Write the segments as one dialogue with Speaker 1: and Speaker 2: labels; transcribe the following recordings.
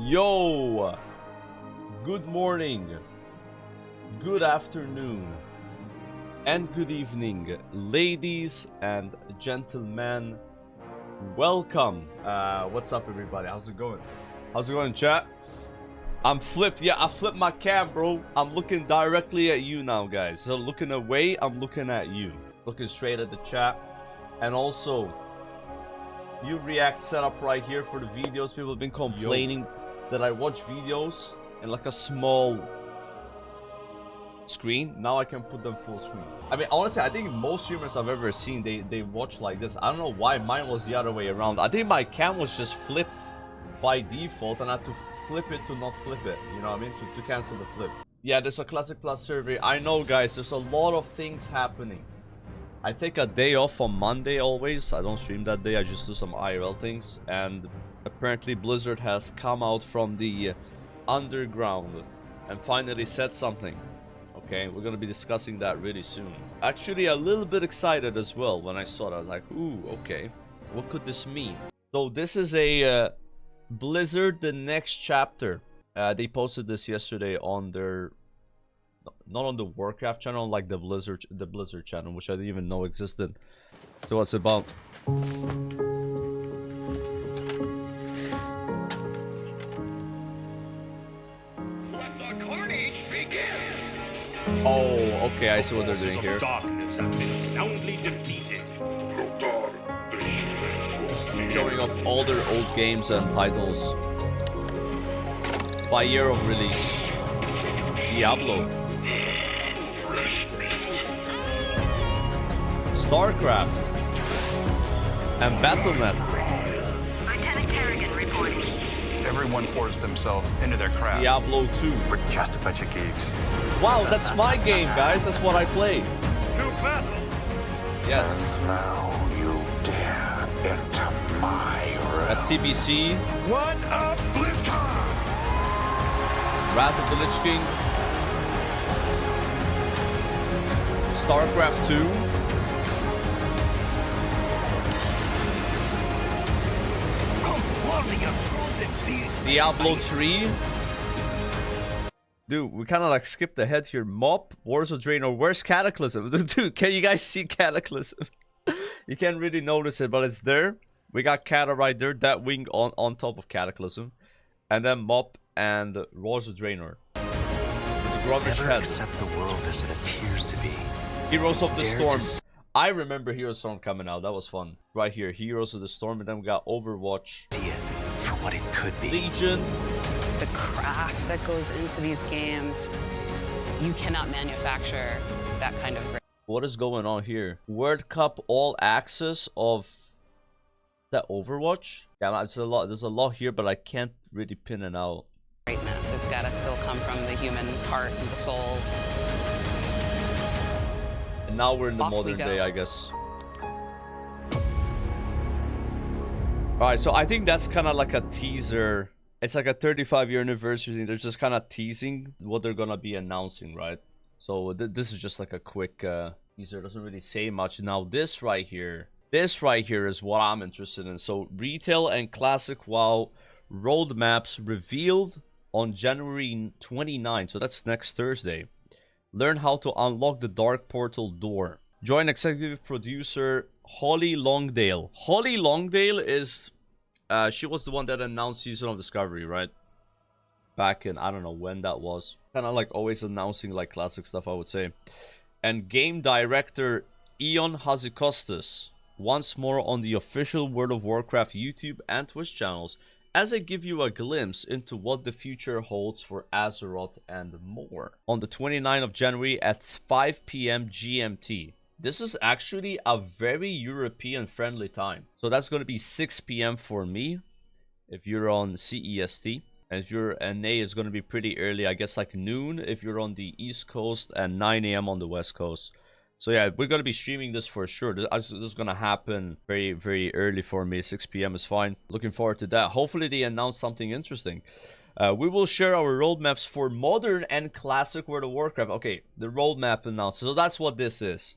Speaker 1: Yo, good morning, good afternoon, and good evening, ladies and gentlemen. Welcome. What's up, everybody? How's it going? How's it going, chat? I'm flipped. Yeah, I flipped my cam, bro. I'm looking directly at you now, guys. So looking away, I'm looking at you. Looking straight at the chat. And also, you react setup right here for the videos. People have been complaining that I watch videos in like a small screen. Now I can put them full screen. I mean, honestly, I think most streamers I've ever seen, they watch like this. I don't know why mine was the other way around. I think my cam was just flipped by default and I had to flip it to not flip it. You know what I mean? To cancel the flip. Yeah, there's a Classic Plus survey. I know, guys, there's a lot of things happening. I take a day off on Monday always. I don't stream that day. I just do some IRL things. And apparently Blizzard has come out from the underground and finally said something. Okay, we're gonna be discussing that really soon. Actually, a little bit excited as well when I saw it. I was like, ooh, okay, what could this mean? So this is a Blizzard The Next Chapter. They posted this yesterday on their, not on the Warcraft channel, like the Blizzard channel, which I didn't even know existed. So what's it about? Oh, okay, I see what they're doing here.
Speaker 2: Darkness has been soundly defeated.
Speaker 1: Showing off all their old games and titles by year of release. Diablo, StarCraft, and Battle.net.
Speaker 3: Lieutenant Kerrigan reporting.
Speaker 4: Everyone pours themselves into their craft.
Speaker 1: Diablo 2.
Speaker 4: We're just a bunch of geeks.
Speaker 1: Wow, that's my game, guys. That's what I play.
Speaker 2: To battle!
Speaker 1: Yes.
Speaker 4: Now you dare enter my realm.
Speaker 1: At TBC,
Speaker 4: What up, BlizzCon?
Speaker 1: Wrath of the Lich King, StarCraft 2, Diablo 3. Dude, we kind of like skipped ahead here. Mop, Wars of Draenor. Where's Cataclysm? Dude, can you guys see Cataclysm? You can't really notice it, but it's there. We got Cata right there, that wing on top of Cataclysm. And then Mop and Wars of Draenor. The Grummish
Speaker 4: Never
Speaker 1: head.
Speaker 4: accept the world as it appears to be.
Speaker 1: Heroes of the
Speaker 4: Dare
Speaker 1: Storm.
Speaker 4: to
Speaker 1: I remember Heroes of the Storm coming out. That was fun. Right here, Heroes of the Storm. And then we got Overwatch.
Speaker 4: see it for what it could be.
Speaker 1: Legion.
Speaker 5: The craft that goes into these games, you cannot manufacture that kind of
Speaker 1: What is going on here? World Cup All Access of that Overwatch? Yeah, there's a lot here, but I can't really pin it out.
Speaker 5: greatness. It's got to still come from the human heart and the soul.
Speaker 1: And now we're in the
Speaker 5: Off we
Speaker 1: modern
Speaker 5: go.
Speaker 1: day, I guess. Alright, so I think that's kind of like a teaser. It's like a 35-year anniversary. They're just kind of teasing what they're gonna be announcing, right? So this is just like a quick teaser. Doesn't really say much. Now this right here is what I'm interested in. So retail and classic WoW roadmaps revealed on January 29. So that's next Thursday. Learn how to unlock the Dark Portal door. Join executive producer Holly Longdale. Holly Longdale is she was the one that announced Season of Discovery, right? Back in, I don't know when that was. Kind of like always announcing like classic stuff, I would say. And game director Ion Hazikostas once more on the official World of Warcraft YouTube and Twitch channels as I give you a glimpse into what the future holds for Azeroth and more. On the 29th of January at 5 p.m. GMT. This is actually a very European friendly time. So that's going to be 6 p.m. for me if you're on CEST. And if you're NA, it's going to be pretty early. I guess like noon if you're on the East Coast and 9 a.m. on the West Coast. So yeah, we're going to be streaming this for sure. This is going to happen very, very early for me. 6 p.m. is fine. Looking forward to that. Hopefully they announce something interesting. We will share our roadmaps for modern and classic World of Warcraft. Okay, the roadmap announced. So that's what this is.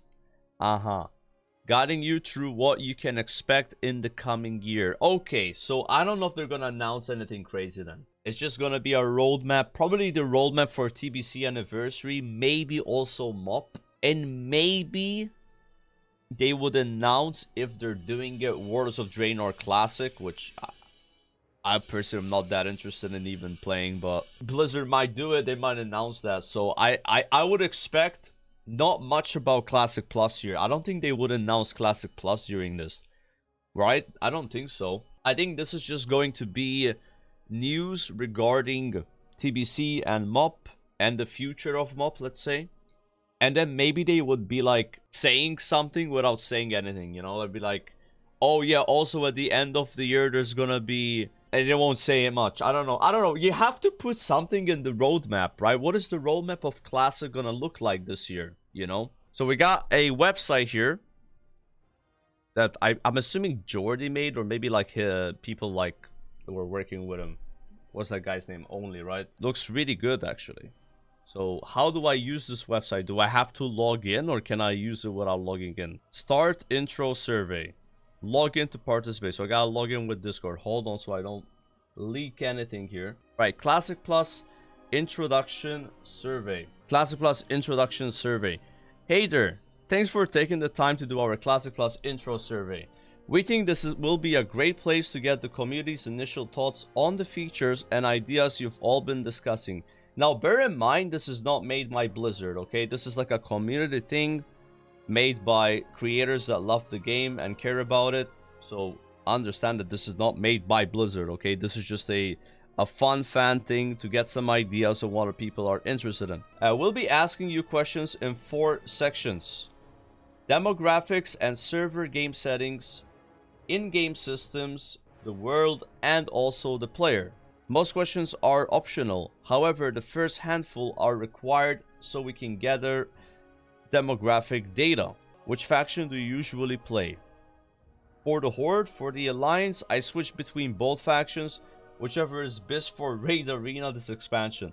Speaker 1: guiding you through what you can expect in the coming year. Okay, so I don't know if they're gonna announce anything crazy then. It's just gonna be a roadmap, probably the roadmap for TBC anniversary, maybe also MOP, and maybe they would announce if they're doing it Waters of Draenor Classic, which I personally am not that interested in even playing, but Blizzard might do it. They might announce that. So I would expect not much about Classic Plus here. I don't think they would announce Classic Plus during this, right? I don't think so. I think this is just going to be news regarding TBC and MOP and the future of MOP, let's say. And then maybe they would be like saying something without saying anything, you know? They'd be like, oh yeah, also at the end of the year there's gonna be, and they won't say it much. I don't know. You have to put something in the roadmap, right? What is the roadmap of Classic gonna look like this year, you know? So we got a website here that I'm assuming Jordy made, or maybe like people like who were working with him. What's that guy's name? Only, right? Looks really good, actually. So how do I use this website? Do I have to log in, or can I use it without logging in? Start intro survey. Log in to participate. So I gotta log in with Discord. Hold on so I don't leak anything here. Right, Classic Plus introduction survey. Classic Plus introduction survey. Hey there. Thanks for taking the time to do our Classic Plus intro survey. We think will be a great place to get the community's initial thoughts on the features and ideas you've all been discussing. Now, bear in mind, this is not made by Blizzard, okay? This is like a community thing made by creators that love the game and care about it. So, understand that this is not made by Blizzard, okay? This is just a fun fan thing to get some ideas of what people are interested in. We'll be asking you questions in 4 sections. Demographics and server game settings, in-game systems, the world, and also the player. Most questions are optional. However, the first handful are required so we can gather demographic data. Which faction do you usually play? For the Horde, for the Alliance, I switch between both factions, whichever is best for Raid Arena this expansion.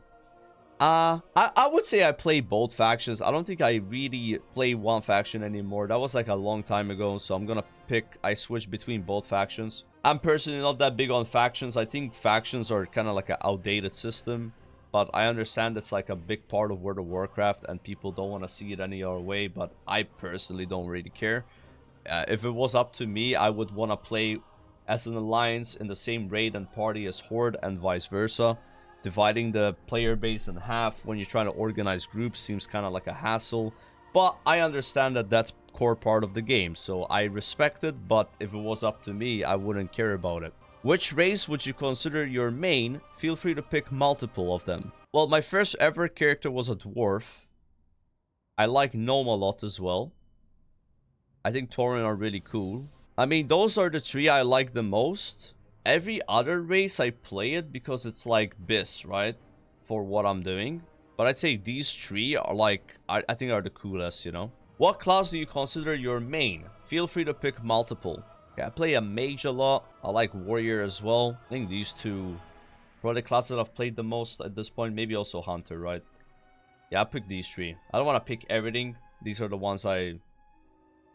Speaker 1: I would say I play both factions. I don't think I really play one faction anymore. That was like a long time ago, so I'm gonna I switch between both factions. I'm personally not that big on factions. I think factions are kind of like an outdated system, but I understand it's like a big part of World of Warcraft and people don't want to see it any other way, but I personally don't really care. If it was up to me, I would want to play as an alliance in the same raid and party as Horde and vice versa. Dividing the player base in half when you're trying to organize groups seems kind of like a hassle, but I understand that that's core part of the game, so I respect it. But if it was up to me, I wouldn't care about it. Which race would you consider your main? Feel free to pick multiple of them. Well, my first ever character was a dwarf. I like gnome a lot as well. I think Tauren are really cool. I mean, those are the 3 I like the most. Every other race I play it because it's like BIS, right? For what I'm doing. But I'd say these 3 are like, I think are the coolest, you know? What class do you consider your main? Feel free to pick multiple. Yeah, I play a mage a lot. I like warrior as well. I think these 2 probably the classes that I've played the most at this point. Maybe also hunter, right? Yeah, I picked these 3. I don't want to pick everything. These are the ones I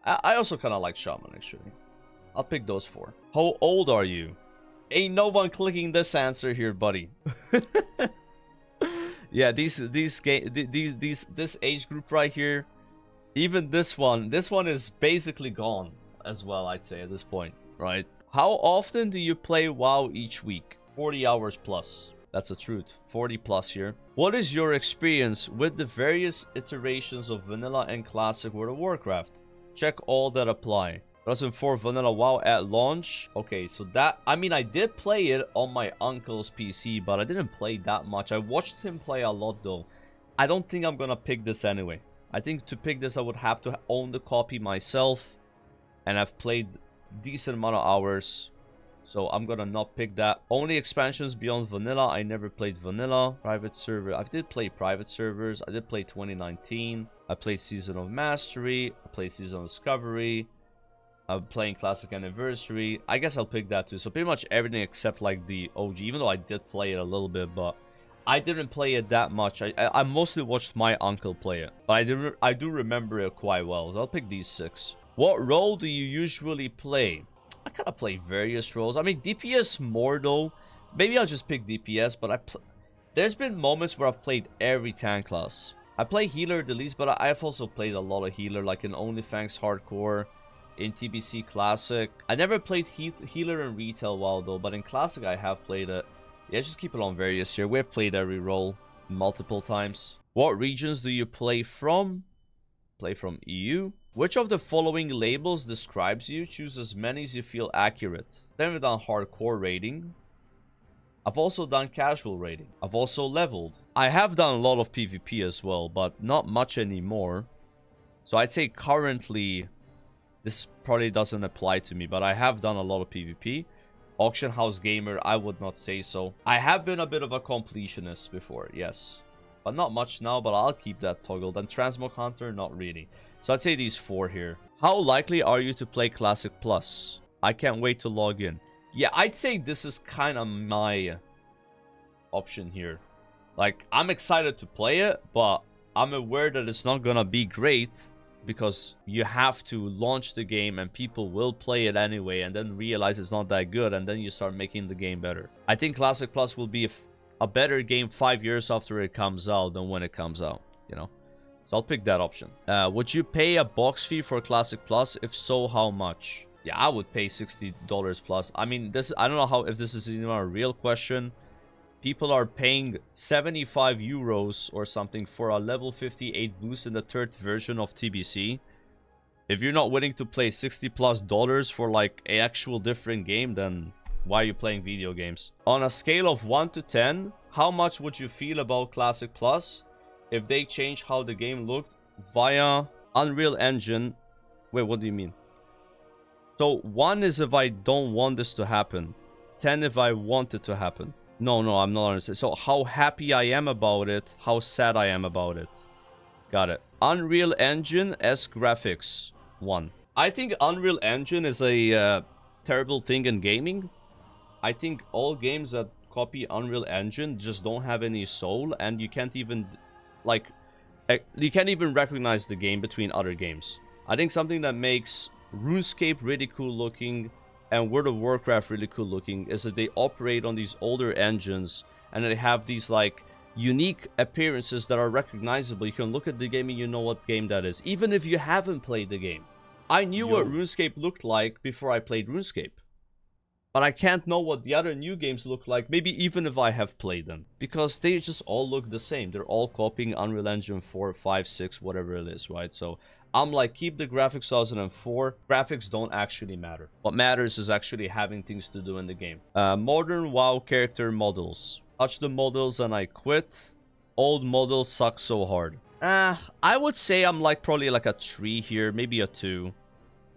Speaker 1: also kind of like shaman, actually. I'll pick those 4. How old are you? Ain't no one clicking this answer here, buddy. Yeah, this age group right here, even this one is basically gone as well, I'd say at this point, right? How often do you play WoW each week? 40 hours plus. That's the truth. 40 plus here. What is your experience with the various iterations of Vanilla and Classic World of Warcraft? Check all that apply. 2004 Vanilla WoW at launch. Okay, so that, I mean, I did play it on my uncle's PC, but I didn't play that much. I watched him play a lot though. I don't think I'm gonna pick this anyway. I think to pick this I would have to own the copy myself, and I've played decent amount of hours, so I'm gonna not pick that. Only expansions beyond Vanilla. I never played Vanilla. Private server. I did play private servers. I did play 2019. I played Season of Mastery. I played Season of Discovery. I'm playing Classic Anniversary. I guess I'll pick that too. So pretty much everything except like the OG, even though I did play it a little bit, but I didn't play it that much. I mostly watched my uncle play it, but I do remember it quite well. So I'll pick these 6. What role do you usually play? I kind of play various roles. I mean, DPS more though, maybe I'll just pick DPS, but there's been moments where I've played every tank class. I play healer the least, but I've also played a lot of healer, like in OnlyFans Hardcore, in TBC Classic. I never played healer in retail WoW though, but in Classic I have played it. Yeah, just keep it on various here. We've played every role multiple times. What regions do you play from? Play from EU. Which of the following labels describes you? Choose as many as you feel accurate. Then we've done hardcore rating. I've also done casual rating. I've also leveled. I have done a lot of PvP as well, but not much anymore. So I'd say currently, this probably doesn't apply to me, but I have done a lot of PvP. Auction House Gamer, I would not say so. I have been a bit of a completionist before, yes. But not much now, but I'll keep that toggled. And Transmog Hunter, not really. So I'd say these 4 here. How likely are you to play Classic Plus? I can't wait to log in. Yeah, I'd say this is kind of my option here. Like, I'm excited to play it, but I'm aware that it's not gonna be great because you have to launch the game and people will play it anyway and then realize it's not that good and then you start making the game better. I think Classic Plus will be a better game 5 years after it comes out than when it comes out, you know? So I'll pick that option. Would you pay a box fee for Classic Plus? If so, how much? Yeah, I would pay $60 plus. I mean, I don't know if this is even a real question. People are paying 75 euros or something for a level 58 boost in the 3rd version of TBC. If you're not willing to pay $60+ for like an actual different game, then why are you playing video games? On a scale of 1 to 10, how much would you feel about Classic Plus if they change how the game looked via Unreal Engine? Wait, what do you mean? So 1 is if I don't want this to happen. 10 if I want it to happen. No, I'm not understanding. So how happy I am about it, how sad I am about it. Got it. Unreal Engine S graphics 1. I think Unreal Engine is a terrible thing in gaming. I think all games that copy Unreal Engine just don't have any soul, and you can't even you can't even recognize the game between other games. I think something that makes RuneScape really cool looking and World of Warcraft really cool looking is that they operate on these older engines and they have these like unique appearances that are recognizable. You can look at the game and you know what game that is, even if you haven't played the game. I knew what RuneScape looked like before I played RuneScape, but I can't know what the other new games look like, maybe even if I have played them, because they just all look the same. They're all copying Unreal Engine 4, 5, 6, whatever it is, right? So I'm like, keep the graphics 2004. Graphics don't actually matter. What matters is actually having things to do in the game. Modern WoW character models. Touch the models and I quit. Old models suck so hard. I would say I'm like probably like a 3 here, maybe a 2.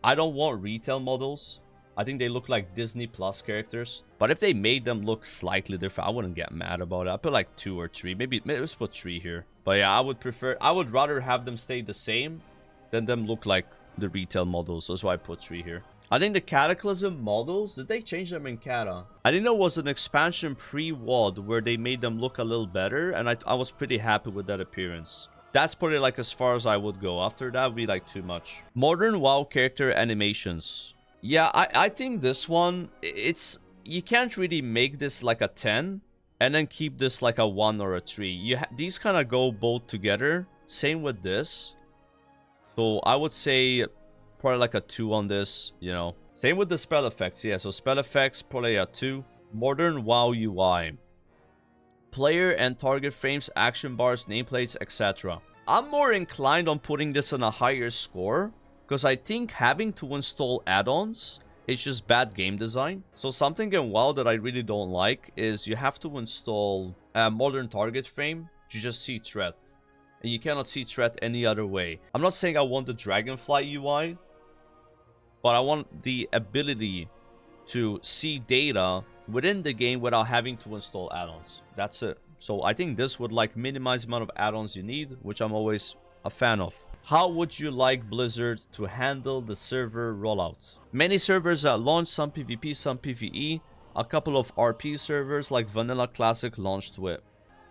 Speaker 1: I don't want retail models. I think they look like Disney Plus characters. But if they made them look slightly different, I wouldn't get mad about it. I'd put like 2 or 3. Maybe let's put 3 here. But yeah, I would rather have them stay the same than them look like the retail models. That's why I put 3 here. I think the Cataclysm models, did they change them in Cata? I think there was an expansion pre-WoD where they made them look a little better, and I was pretty happy with that appearance. That's probably like as far as I would go. After that would be like too much. Modern WoW character animations. Yeah, I think this one, you can't really make this like a 10 and then keep this like a 1 or a 3. These kind of go both together. Same with this. So I would say probably like a 2 on this, you know. Same with the spell effects. Yeah, so spell effects probably a 2. Modern WoW UI. Player and target frames, action bars, nameplates, etc. I'm more inclined on putting this on a higher score because I think having to install add-ons is just bad game design. So something in WoW that I really don't like is you have to install a modern target frame to just see threat. And you cannot see threat any other way. I'm not saying I want the Dragonfly UI, but I want the ability to see data within the game without having to install add-ons. That's it. So I think this would like minimize the amount of add-ons you need, which I'm always a fan of. How would you like Blizzard to handle the server rollout? Many servers that launch, some PvP, some PvE. A couple of RP servers like Vanilla Classic launched with.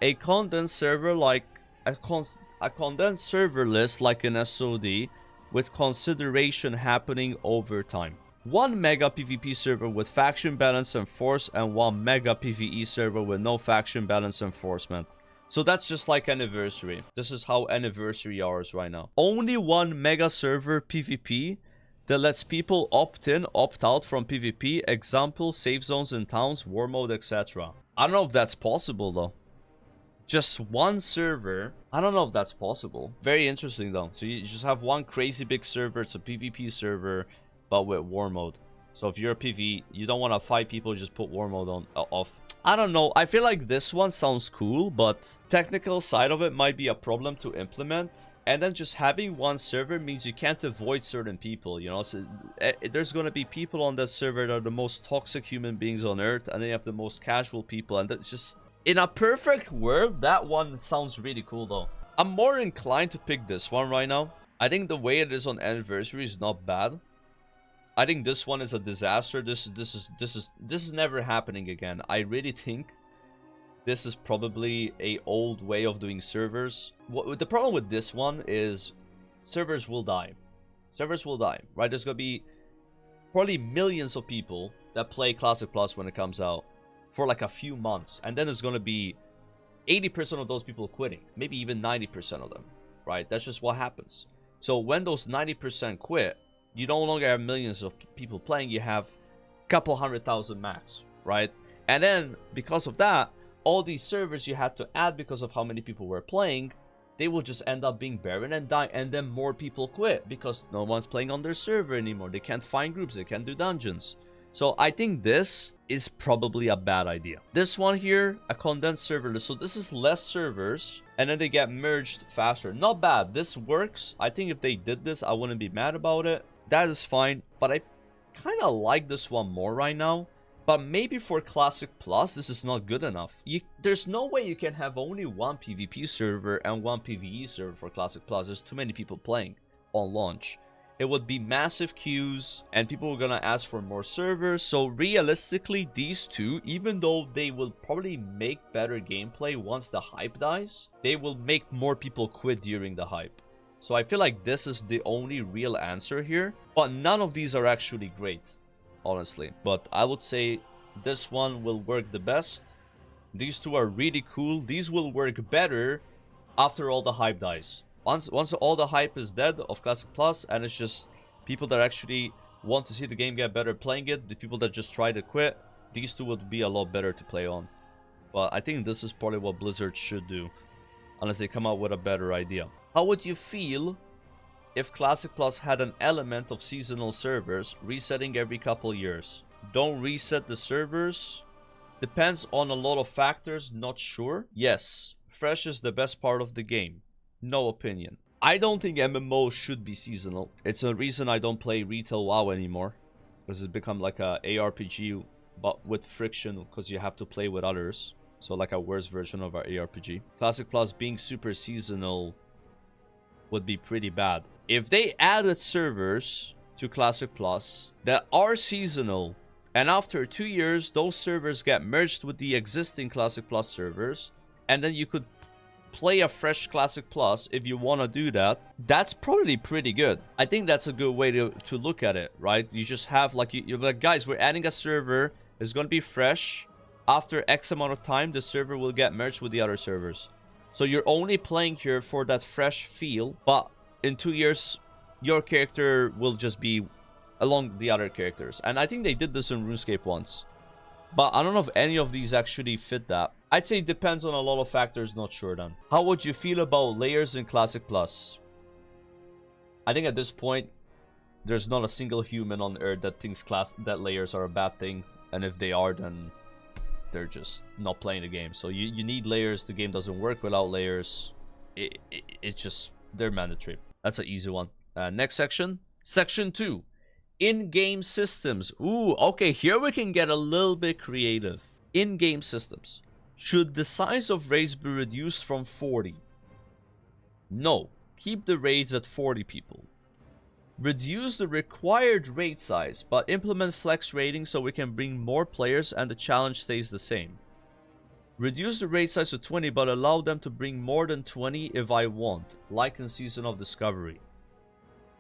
Speaker 1: A condensed server like a condensed server list like an SOD with consideration happening over time. 1 mega PvP server with faction balance and force, and 1 mega PvE server with no faction balance enforcement. So that's just like anniversary. This is how anniversary hours right now. Only 1 mega server PvP that lets people opt in, opt out from PvP. Example, safe zones in towns, war mode, etc. I don't know if that's possible though. Just one server. I don't know if that's possible. Very interesting though. So you just have one crazy big server. It's a PvP server, but with war mode. So if you're a PvE, you don't want to fight people, just put war mode on off. I don't know. I feel like this one sounds cool, but technical side of it might be a problem to implement. And then just having one server means you can't avoid certain people, you know. So there's going to be people on that server that are the most toxic human beings on earth, and then you have the most casual people, and that's just... In a perfect world, that one sounds really cool though. I'm more inclined to pick this one right now. I think the way it is on anniversary is not bad. I think this one is a disaster. This is never happening again. I really think this is probably a old way of doing servers. The problem with this one is servers will die. Servers will die, right? There's gonna be probably millions of people that play Classic Plus when it comes out for like a few months, and then there's gonna be 80% of those people quitting, maybe even 90% of them, right? That's just what happens. So when those 90% quit, you no longer have millions of people playing, you have a couple 100,000 max, right? And then because of that, all these servers you had to add because of how many people were playing, they will just end up being barren and die, and then more people quit because no one's playing on their server anymore. They can't find groups, they can't do dungeons. So I think this is probably a bad idea. This one here, a condensed server list. So this is less servers, and then they get merged faster. Not bad. This works. I think if they did this, I wouldn't be mad about it. That is fine, but I kind of like this one more right now. But maybe for Classic Plus, this is not good enough. There's no way you can have only one PvP server and one PvE server for Classic Plus. There's too many people playing on launch. It would be massive queues, and people were gonna ask for more servers. So realistically, these two, even though they will probably make better gameplay once the hype dies, they will make more people quit during the hype. So I feel like this is the only real answer here. But none of these are actually great, honestly. But I would say this one will work the best. These two are really cool. These will work better after all the hype dies. Once all the hype is dead of Classic Plus, and it's just people that actually want to see the game get better playing it, the people that just try to quit, these two would be a lot better to play on. But I think this is probably what Blizzard should do, unless they come out with a better idea. How would you feel if Classic Plus had an element of seasonal servers resetting every couple years? Don't reset the servers. Depends on a lot of factors, not sure. Yes, fresh is the best part of the game. No opinion. I don't think MMO should be seasonal. It's a reason I don't play retail WoW anymore, because it's become like a ARPG but with friction, because you have to play with others. So like a worse version of our ARPG. Classic Plus being super seasonal would be pretty bad. If they added servers to Classic Plus that are seasonal, and after 2 years those servers get merged with the existing Classic Plus servers, and then you could play a fresh Classic Plus if you want to do that, that's probably pretty good. I think that's a good way to look at it, right? You just have like, you're like, guys, we're adding a server, it's going to be fresh. After X amount of time, the server will get merged with the other servers. So you're only playing here for that fresh feel, but in 2 years, your character will just be along the other characters. And I think they did this in RuneScape once. But I don't know if any of these actually fit that. I'd say it depends on a lot of factors, not sure then. How would you feel about layers in Classic Plus? I think at this point, there's not a single human on Earth that thinks that layers are a bad thing. And if they are, then they're just not playing the game. So you need layers. The game doesn't work without layers. It's just, they're mandatory. That's an easy one. Next section. Section 2. In-game systems. Ooh, okay, here we can get a little bit creative. In-game systems. Should the size of raids be reduced from 40? No. Keep the raids at 40 people. Reduce the required raid size, but implement flex raiding so we can bring more players and the challenge stays the same. Reduce the raid size to 20, but allow them to bring more than 20 if I want, like in Season of Discovery.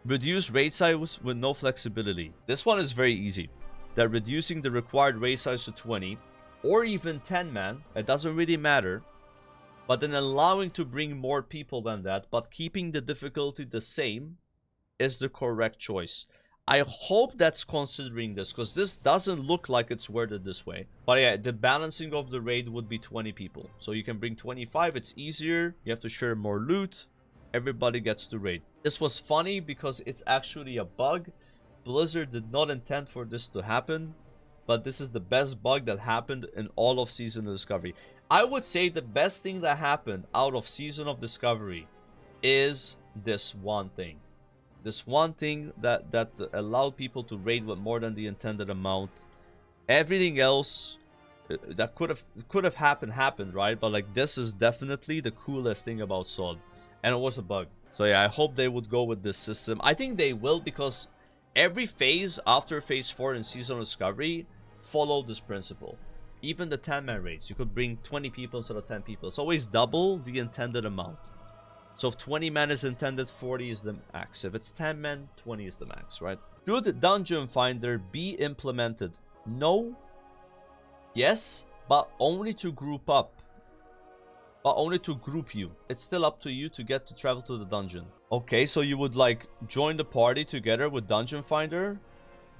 Speaker 1: Reduce raid size with no flexibility. This one is very easy. They're reducing the required raid size to 20 or even 10 man. It doesn't really matter. But then allowing to bring more people than that, but keeping the difficulty the same is the correct choice. I hope that's considering this, because this doesn't look like it's worded this way. But yeah, the balancing of the raid would be 20 people. So you can bring 25, it's easier. You have to share more loot. Everybody gets to raid. This was funny because it's actually a bug. Blizzard did not intend for this to happen. But this is the best bug that happened in all of Season of Discovery. I would say the best thing that happened out of Season of Discovery is this one thing. This one thing that allowed people to raid with more than the intended amount. Everything else that could have happened, right? But like, this is definitely the coolest thing about SOD, and it was a bug. So yeah, I hope they would go with this system. I think they will, because every phase after phase 4 in Season of Discovery followed this principle. Even the 10-man raids, you could bring 20 people instead of 10 people. It's always double the intended amount. So if 20 men is intended, 40 is the max. If it's 10 men, 20 is the max, right? Should Dungeon Finder be implemented? No. Yes, but only to group up. But only to group you. It's still up to you to get to travel to the dungeon. Okay, so you would like join the party together with Dungeon Finder,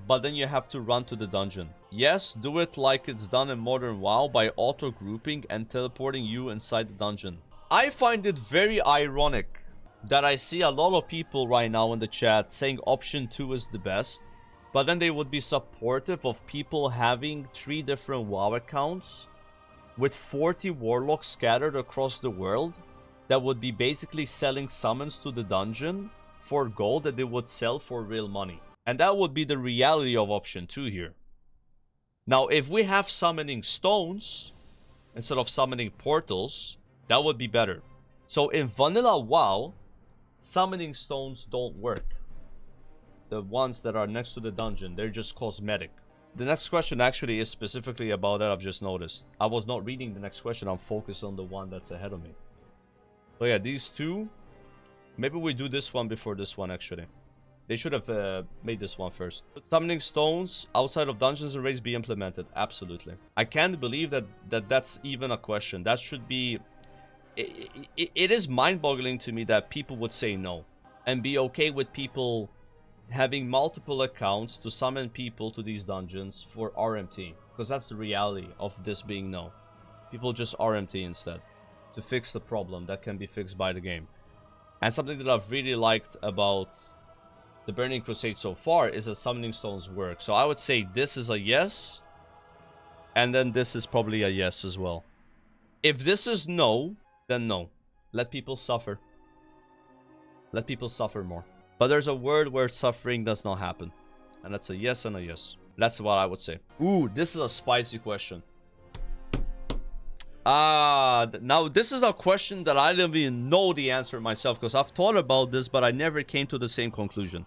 Speaker 1: but then you have to run to the dungeon. Yes, do it like it's done in Modern WoW by auto-grouping and teleporting you inside the dungeon. I find it very ironic that I see a lot of people right now in the chat saying option 2 is the best, but then they would be supportive of people having 3 different WoW accounts with 40 warlocks scattered across the world that would be basically selling summons to the dungeon for gold that they would sell for real money. And that would be the reality of option 2 here. Now, if we have summoning stones instead of summoning portals, that would be better. So in vanilla WoW, summoning stones don't work. The ones that are next to the dungeon, they're just cosmetic. The next question actually is specifically about that, I've just noticed. I was not reading the next question, I'm focused on the one that's ahead of me. So yeah, these two. Maybe we do this one before this one actually. They should have made this one first. Summoning stones outside of dungeons and raids be implemented. Absolutely. I can't believe that's even a question. That should be... It is mind-boggling to me that people would say no. And be okay with people having multiple accounts to summon people to these dungeons for RMT. Because that's the reality of this being no. People just RMT instead. To fix the problem that can be fixed by the game. And something that I've really liked about the Burning Crusade so far is that summoning stones work. So I would say this is a yes. And then this is probably a yes as well. If this is no, then no. Let people suffer. Let people suffer more. But there's a world where suffering does not happen. And that's a yes and a yes. That's what I would say. Ooh, this is a spicy question. Now this is a question that I don't even know the answer myself, because I've thought about this, but I never came to the same conclusion.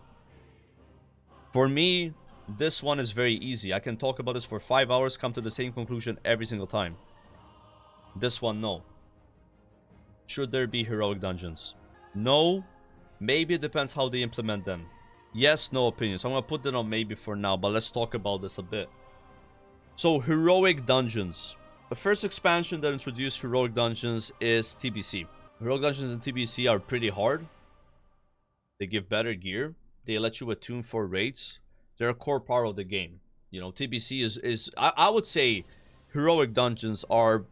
Speaker 1: For me, this one is very easy. I can talk about this for 5 hours, come to the same conclusion every single time. This one, no. Should there be heroic dungeons? No. Maybe it depends how they implement them. Yes, no opinion. So I'm going to put that on maybe for now, but let's talk about this a bit. So, heroic dungeons. The first expansion that introduced heroic dungeons is TBC. Heroic dungeons in TBC are pretty hard. They give better gear. They let you attune for raids. They're a core part of the game. You know, TBC is I would say heroic dungeons are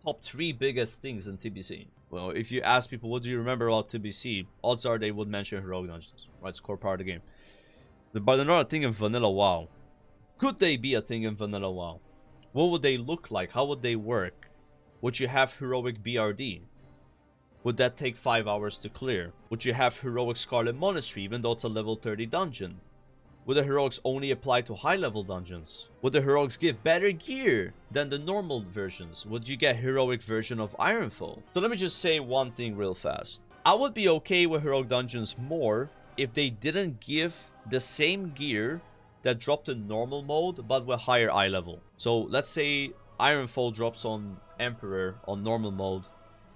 Speaker 1: top 3 biggest things in TBC. Well, if you ask people, what do you remember about TBC? Odds are they would mention heroic dungeons. Right, it's a core part of the game. But they're not a thing in vanilla WoW. Could they be a thing in vanilla WoW? What would they look like? How would they work? Would you have heroic BRD? Would that take 5 hours to clear? Would you have heroic Scarlet Monastery, even though it's a level 30 dungeon? Would the heroics only apply to high level dungeons? Would the heroics give better gear than the normal versions? Would you get heroic version of Ironfall? So let me just say one thing real fast. I would be okay with heroic dungeons more if they didn't give the same gear that dropped in normal mode but with higher eye level. So let's say Ironfall drops on Emperor on normal mode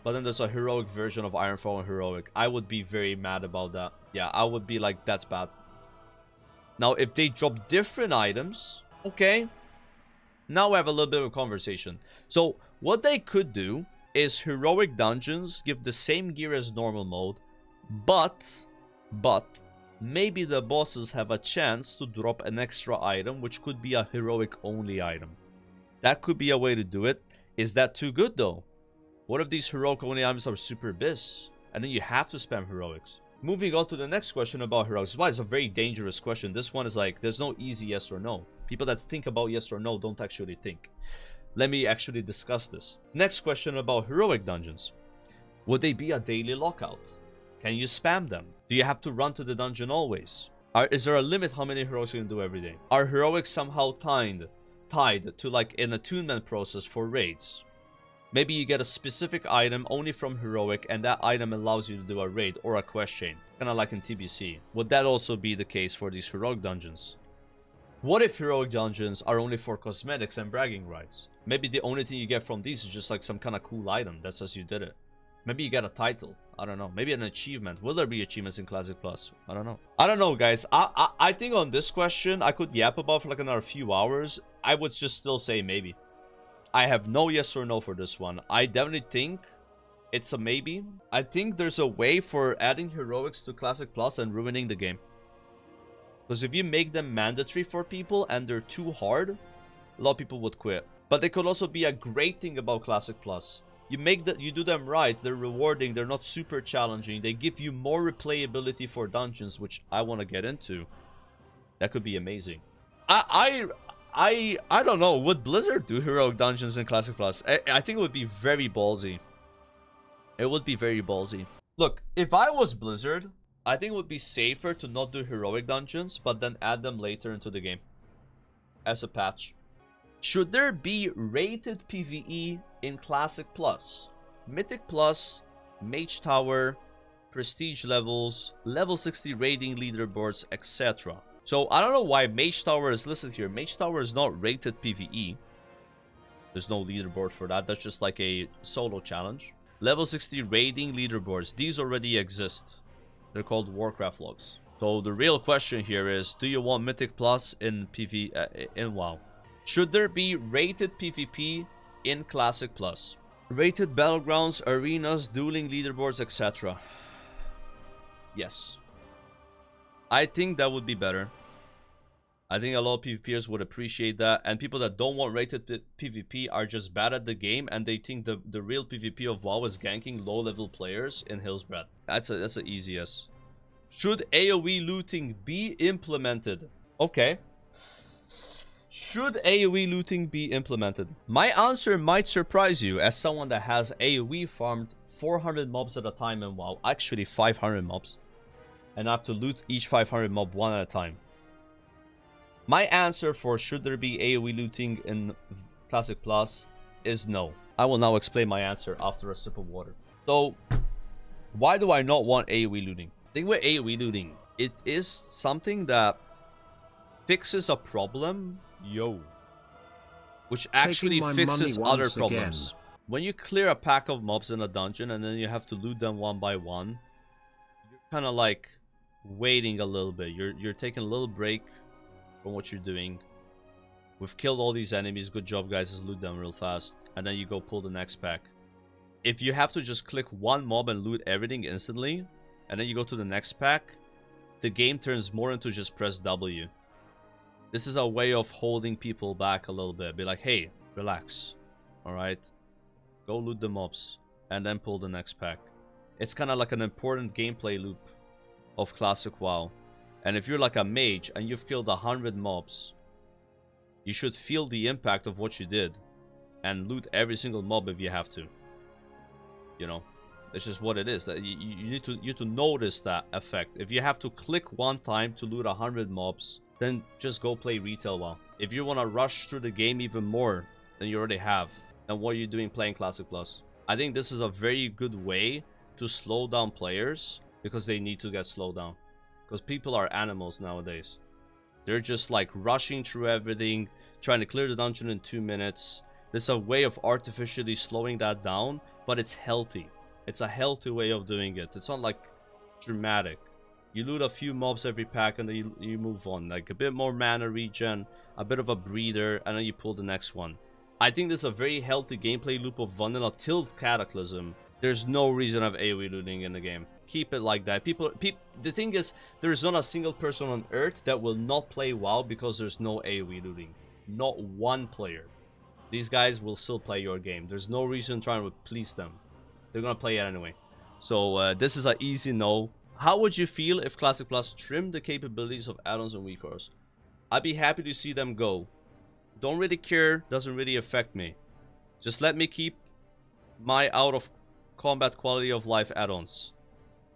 Speaker 1: but then there's a heroic version of Ironfall and heroic. I would be very mad about that. Yeah, I would be like, that's bad. Now, if they drop different items, okay. Now we have a little bit of a conversation. So, what they could do is heroic dungeons give the same gear as normal mode, but maybe the bosses have a chance to drop an extra item, which could be a heroic only item. That could be a way to do it. Is that too good though? What if these heroic only items are super abyss, and then you have to spam heroics? Moving on to the next question about heroics. Why it's a very dangerous question. This one is like, there's no easy yes or no. People that think about yes or no don't actually think. Let me actually discuss this. Next question about heroic dungeons. Would they be a daily lockout? Can you spam them? Do you have to run to the dungeon always? Is there a limit how many heroics you can do every day? Are heroics somehow tied to like an attunement process for raids? Maybe you get a specific item only from heroic, and that item allows you to do a raid or a quest chain, kind of like in TBC. Would that also be the case for these heroic dungeons? What if heroic dungeons are only for cosmetics and bragging rights? Maybe the only thing you get from these is just like some kind of cool item that says you did it. Maybe you get a title. I don't know. Maybe an achievement. Will there be achievements in Classic Plus? I don't know. I don't know, guys. I think on this question, I could yap about for like another few hours. I would just still say maybe. I have no yes or no for this one. I definitely think it's a maybe. I think there's a way for adding heroics to Classic Plus and ruining the game. Because if you make them mandatory for people and they're too hard, a lot of people would quit. But they could also be a great thing about Classic Plus. You do them right, they're rewarding, they're not super challenging, they give you more replayability for dungeons, which I want to get into. That could be amazing. I don't know, would Blizzard do heroic dungeons in Classic Plus? I think it would be very ballsy. It would be very ballsy. Look, if I was Blizzard, I think it would be safer to not do heroic dungeons, but then add them later into the game as a patch. Should there be rated PvE in Classic Plus? Mythic Plus, Mage Tower, Prestige levels, level 60 rating leaderboards, etc. So I don't know why Mage Tower is listed here. Mage Tower is not rated PvE. There's no leaderboard for that. That's just like a solo challenge. Level 60 rating leaderboards. These already exist. They're called Warcraft logs. So the real question here is, do you want Mythic Plus in in WoW? Should there be rated PvP in Classic Plus? Rated battlegrounds, arenas, dueling leaderboards, etc. Yes. I think that would be better. I think a lot of PvPers would appreciate that. And people that don't want rated PvP are just bad at the game. And they think the real PvP of WoW is ganking low-level players in Hillsbrad. That's an easy yes. Should AoE looting be implemented? Okay. Should AoE looting be implemented? My answer might surprise you as someone that has AoE farmed 400 mobs at a time in WoW. Actually 500 mobs. And I have to loot each 500 mob one at a time. My answer for should there be AoE looting in Classic Plus is no. I will now explain my answer after a sip of water. So, why do I not want AoE looting? I think with AoE looting, it is something that fixes a problem, which actually fixes other problems. When you clear a pack of mobs in a dungeon and then you have to loot them one by one, you're kind of like waiting a little bit. You're taking a little break from what you're doing. We've killed all these enemies. Good job, guys. Just loot them real fast. And then you go pull the next pack. If you have to just click one mob and loot everything instantly, and then you go to the next pack, the game turns more into just press W. This is a way of holding people back a little bit. Be like, hey, relax. Alright? Go loot the mobs. And then pull the next pack. It's kind of like an important gameplay loop of Classic WoW. And if you're like a mage and you've killed 100 mobs, you should feel the impact of what you did. And loot every single mob if you have to. You know? It's just what it is. You need to notice that effect. If you have to click one time to loot 100 mobs, then just go play retail WoW. If you want to rush through the game even more than you already have, then what are you doing playing Classic Plus? I think this is a very good way to slow down players because they need to get slowed down. Because people are animals nowadays. They're just like rushing through everything, trying to clear the dungeon in 2 minutes. There's a way of artificially slowing that down, but it's healthy. It's a healthy way of doing it. It's not like dramatic. You loot a few mobs every pack and then you move on. Like a bit more mana regen, a bit of a breather, and then you pull the next one. I think this is a very healthy gameplay loop of vanilla till Cataclysm. There's no reason to have AoE looting in the game. Keep it like that. The thing is, there's not a single person on Earth that will not play WoW because there's no AoE looting. Not one player. These guys will still play your game. There's no reason trying to please them. They're gonna play it anyway. So this is an easy no. How would you feel if Classic Plus trimmed the capabilities of add-ons and weak cores? I'd be happy to see them go. Don't really care, doesn't really affect me. Just let me keep my out of combat quality of life add-ons.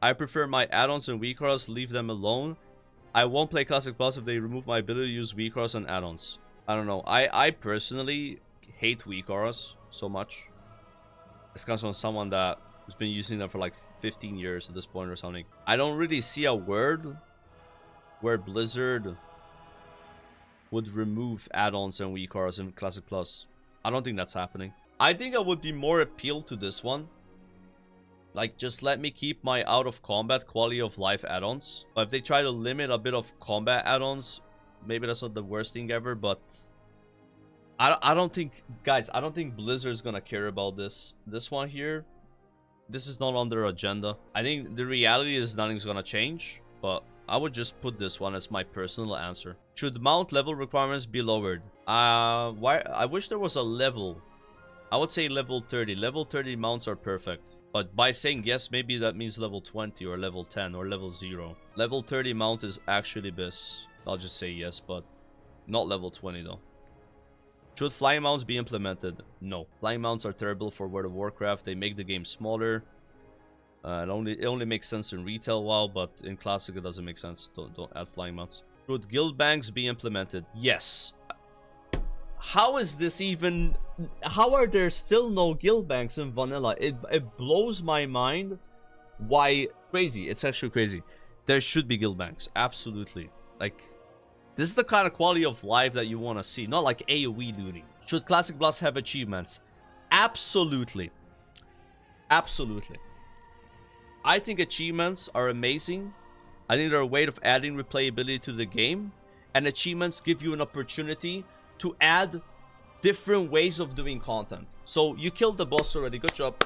Speaker 1: I prefer my add-ons and weak cores, leave them alone. I won't play Classic Plus if they remove my ability to use weak cores and add-ons. I don't know. I personally hate weak cores so much. This comes from someone that has been using them for like 15 years at this point or something. I don't really see a word where Blizzard would remove add-ons and weak cores in Classic Plus. I don't think that's happening. I think I would be more appealed to this one. Like, just let me keep my out of combat quality of life add-ons. But if they try to limit a bit of combat add-ons, maybe that's not the worst thing ever, but I don't think, guys, I don't think Blizzard's gonna care about this one here. This is not on their agenda. I think the reality is nothing's gonna change, but I would just put this one as my personal answer. Should mount level requirements be lowered? Why? I wish there was a level. I would say level 30. Level 30 mounts are perfect. But by saying yes, maybe that means level 20 or level 10 or level 0. Level 30 mount is actually best. I'll just say yes, but not level 20 though. Should flying mounts be implemented? No. Flying mounts are terrible for World of Warcraft. They make the game smaller. It only makes sense in retail WoW, but in Classic it doesn't make sense. Don't add flying mounts. Should guild banks be implemented? Yes. How is this even... How are there still no guild banks in vanilla? It blows my mind. Why? Crazy. It's actually crazy. There should be guild banks. Absolutely. Like, this is the kind of quality of life that you want to see. Not like AoE looting. Should Classic Plus have achievements? Absolutely. Absolutely. I think achievements are amazing. I think they're a way of adding replayability to the game. And achievements give you an opportunity to add different ways of doing content. So you killed the boss already, good job.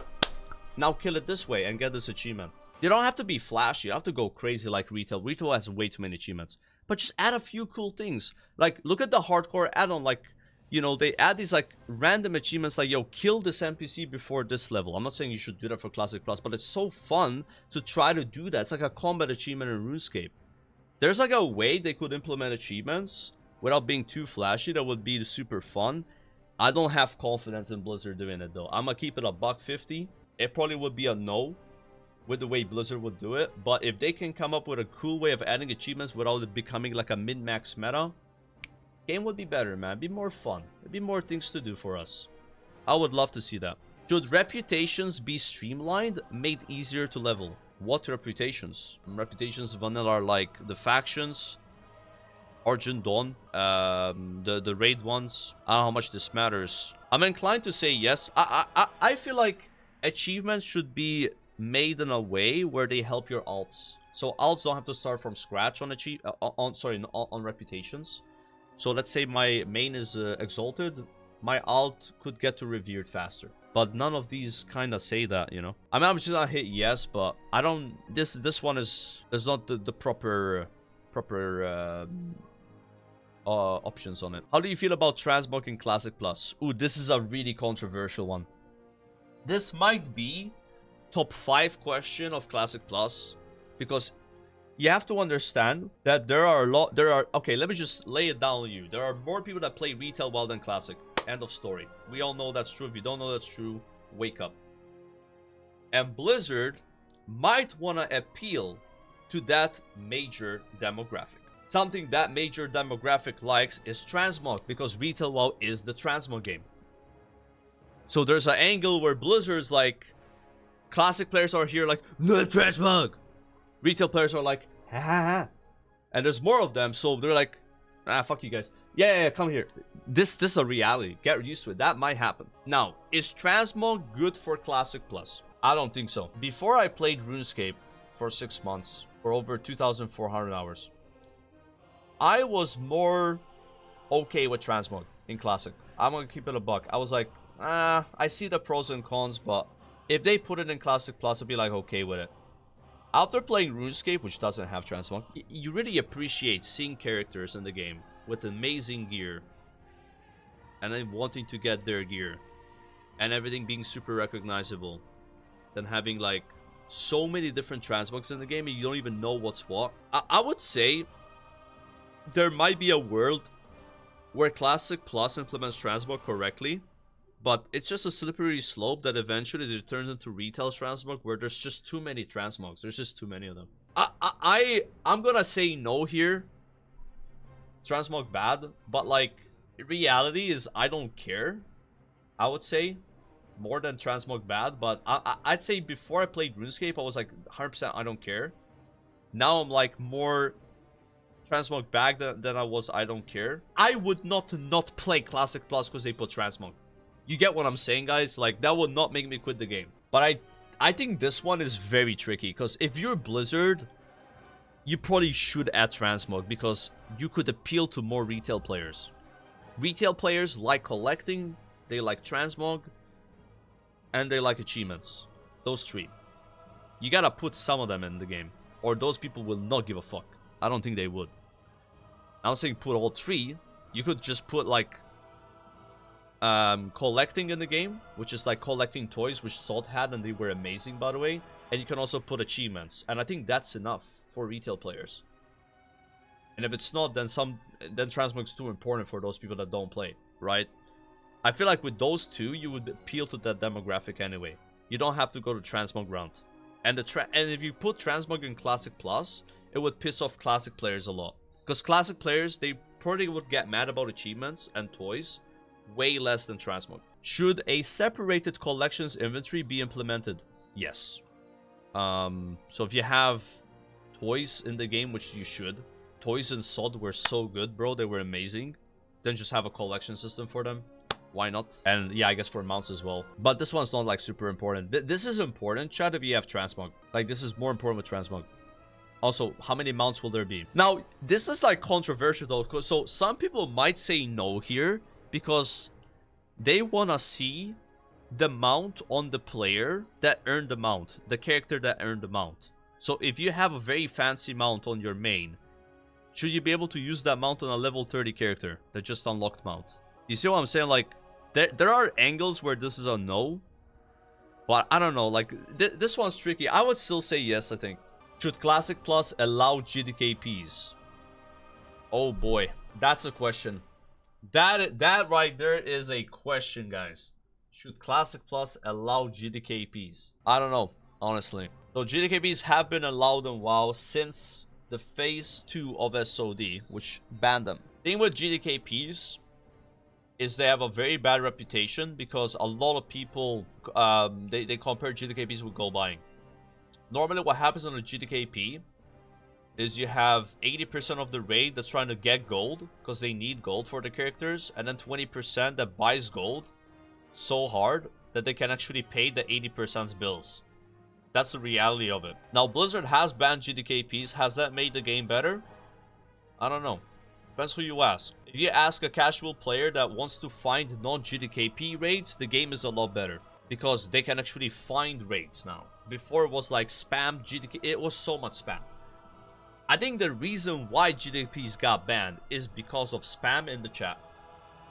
Speaker 1: Now kill it this way and get this achievement. They don't have to be flashy, you have to go crazy like retail. Retail has way too many achievements. But just add a few cool things. Like, look at the hardcore add-on. Like, you know, they add these like random achievements like, yo, kill this NPC before this level. I'm not saying you should do that for Classic Plus, but it's so fun to try to do that. It's like a combat achievement in RuneScape. There's like a way they could implement achievements without being too flashy that would be super fun. I don't have confidence in Blizzard doing it though. I'm gonna keep it a $150. It probably would be a no with the way Blizzard would do it. But if they can come up with a cool way of adding achievements without it becoming like a min-max meta, game would be better, man. It'd be more fun. It'd be more things to do for us. I would love to see that. Should reputations be streamlined, made easier to level? What reputations? Reputations vanilla are like the factions, Argent Dawn, the raid ones. I don't know how much this matters. I'm inclined to say yes. I feel like achievements should be made in a way where they help your alts. So alts don't have to start from scratch on on reputations. So let's say my main is exalted, my alt could get to revered faster. But none of these kind of say that, you know. I mean, I'm just gonna hit yes, but I don't. This one is not the proper options on it. How do you feel about transmog in Classic Plus? Ooh, this is a really controversial one. This might be top 5 question of Classic Plus, because you have to understand that okay, let me just lay it down on you. There are more people that play retail WoW than Classic. End of story. We all know that's true. If you don't know that's true, wake up. And Blizzard might want to appeal to that major demographic. Something that major demographic likes is transmog, because retail WoW is the transmog game. So there's an angle where Blizzard's like, Classic players are here like, no transmog. Retail players are like, ha ha ha. And there's more of them, so they're like, ah, fuck you guys. Yeah, come here. This is a reality. Get used to it. That might happen. Now, is transmog good for Classic Plus? I don't think so. Before I played RuneScape for 6 months, for over 2,400 hours, I was more okay with transmog in Classic. I'm gonna keep it a buck. I was like, I see the pros and cons, but if they put it in Classic Plus, I'd be like okay with it. After playing RuneScape, which doesn't have transmog, you really appreciate seeing characters in the game with amazing gear and then wanting to get their gear and everything being super recognizable, then having like so many different transmogs in the game and you don't even know what's what. I would say there might be a world where Classic Plus implements transmog correctly, but it's just a slippery slope that eventually it turns into retail transmog where there's just too many transmogs. There's just too many of them. I'm gonna say no here. Transmog bad, but like reality is I don't care. I would say more than transmog bad, but I'd say before I played RuneScape I was like 100% I don't care. Now I'm like more transmog bad than I was I don't care. I would not play Classic Plus because they put transmog. You get what I'm saying, guys? Like that would not make me quit the game. But I think this one is very tricky because if you're Blizzard, you probably should add transmog because you could appeal to more retail players. Retail players like collecting, they like transmog, and they like achievements. Those three. You gotta put some of them in the game, or those people will not give a fuck. I don't think they would. I'm saying put all three. You could just put like collecting in the game, which is like collecting toys, which Salt had, and they were amazing, by the way. And you can also put achievements, and I think that's enough for retail players. And if it's not, then transmog's too important for those people that don't play, right? I feel like with those two, you would appeal to that demographic anyway. You don't have to go to transmog round. And if you put transmog in Classic Plus, it would piss off Classic players a lot. Because Classic players, they probably would get mad about achievements and toys way less than transmog. Should a separated collections inventory be implemented? Yes. So if you have toys in the game, which you should. Toys in SOD were so good, bro. They were amazing. Then just have a collection system for them. Why not? And yeah, I guess for mounts as well. But this one's not like super important. This is important, chat, if you have transmog. Like this is more important with transmog. Also, how many mounts will there be? Now, this is like controversial though. So some people might say no here because they want to see the mount on the player that earned the mount. The character that earned the mount. So if you have a very fancy mount on your main, should you be able to use that mount on a level 30 character that just unlocked mount? You see what I'm saying? Like, there are angles where this is a no. But I don't know. Like, this one's tricky. I would still say yes, I think. Should Classic Plus allow GDKPs? Oh boy. That's a question. That right there is a question, guys. Should Classic Plus allow GDKPs? I don't know, honestly. So GDKPs have been allowed in WoW since the phase 2 of SOD, which banned them. The thing with GDKPs is they have a very bad reputation because a lot of people they compare GDKPs with gold buying. Normally what happens on a GDKP is you have 80% of the raid that's trying to get gold because they need gold for the characters, and then 20% that buys gold so hard that they can actually pay the 80%'s bills. That's the reality of it. Now, Blizzard has banned GDKPs. Has that made the game better? I don't know. Depends who you ask. If you ask a casual player that wants to find non-GDKP raids, the game is a lot better. Because they can actually find raids now. Before it was like spam GDK. It was so much spam. I think the reason why GDKPs got banned is because of spam in the chat.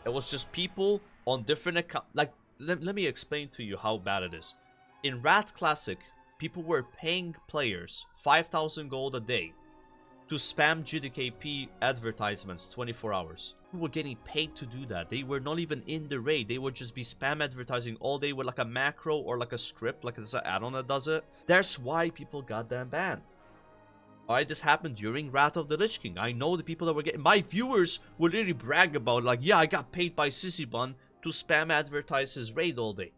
Speaker 1: It was just people on different accounts. Like, let me explain to you how bad it is. In Rat Classic, people were paying players 5,000 gold a day to spam GDKP advertisements 24 hours. People were getting paid to do that. They were not even in the raid. They would just be spam advertising all day with like a macro or like a script, like it's an add-on that does it. That's why people got them banned. Alright, this happened during Wrath of the Lich King. I know the people that were getting... My viewers would really brag about like, yeah, I got paid by Sissybun to spam advertise his raid all day.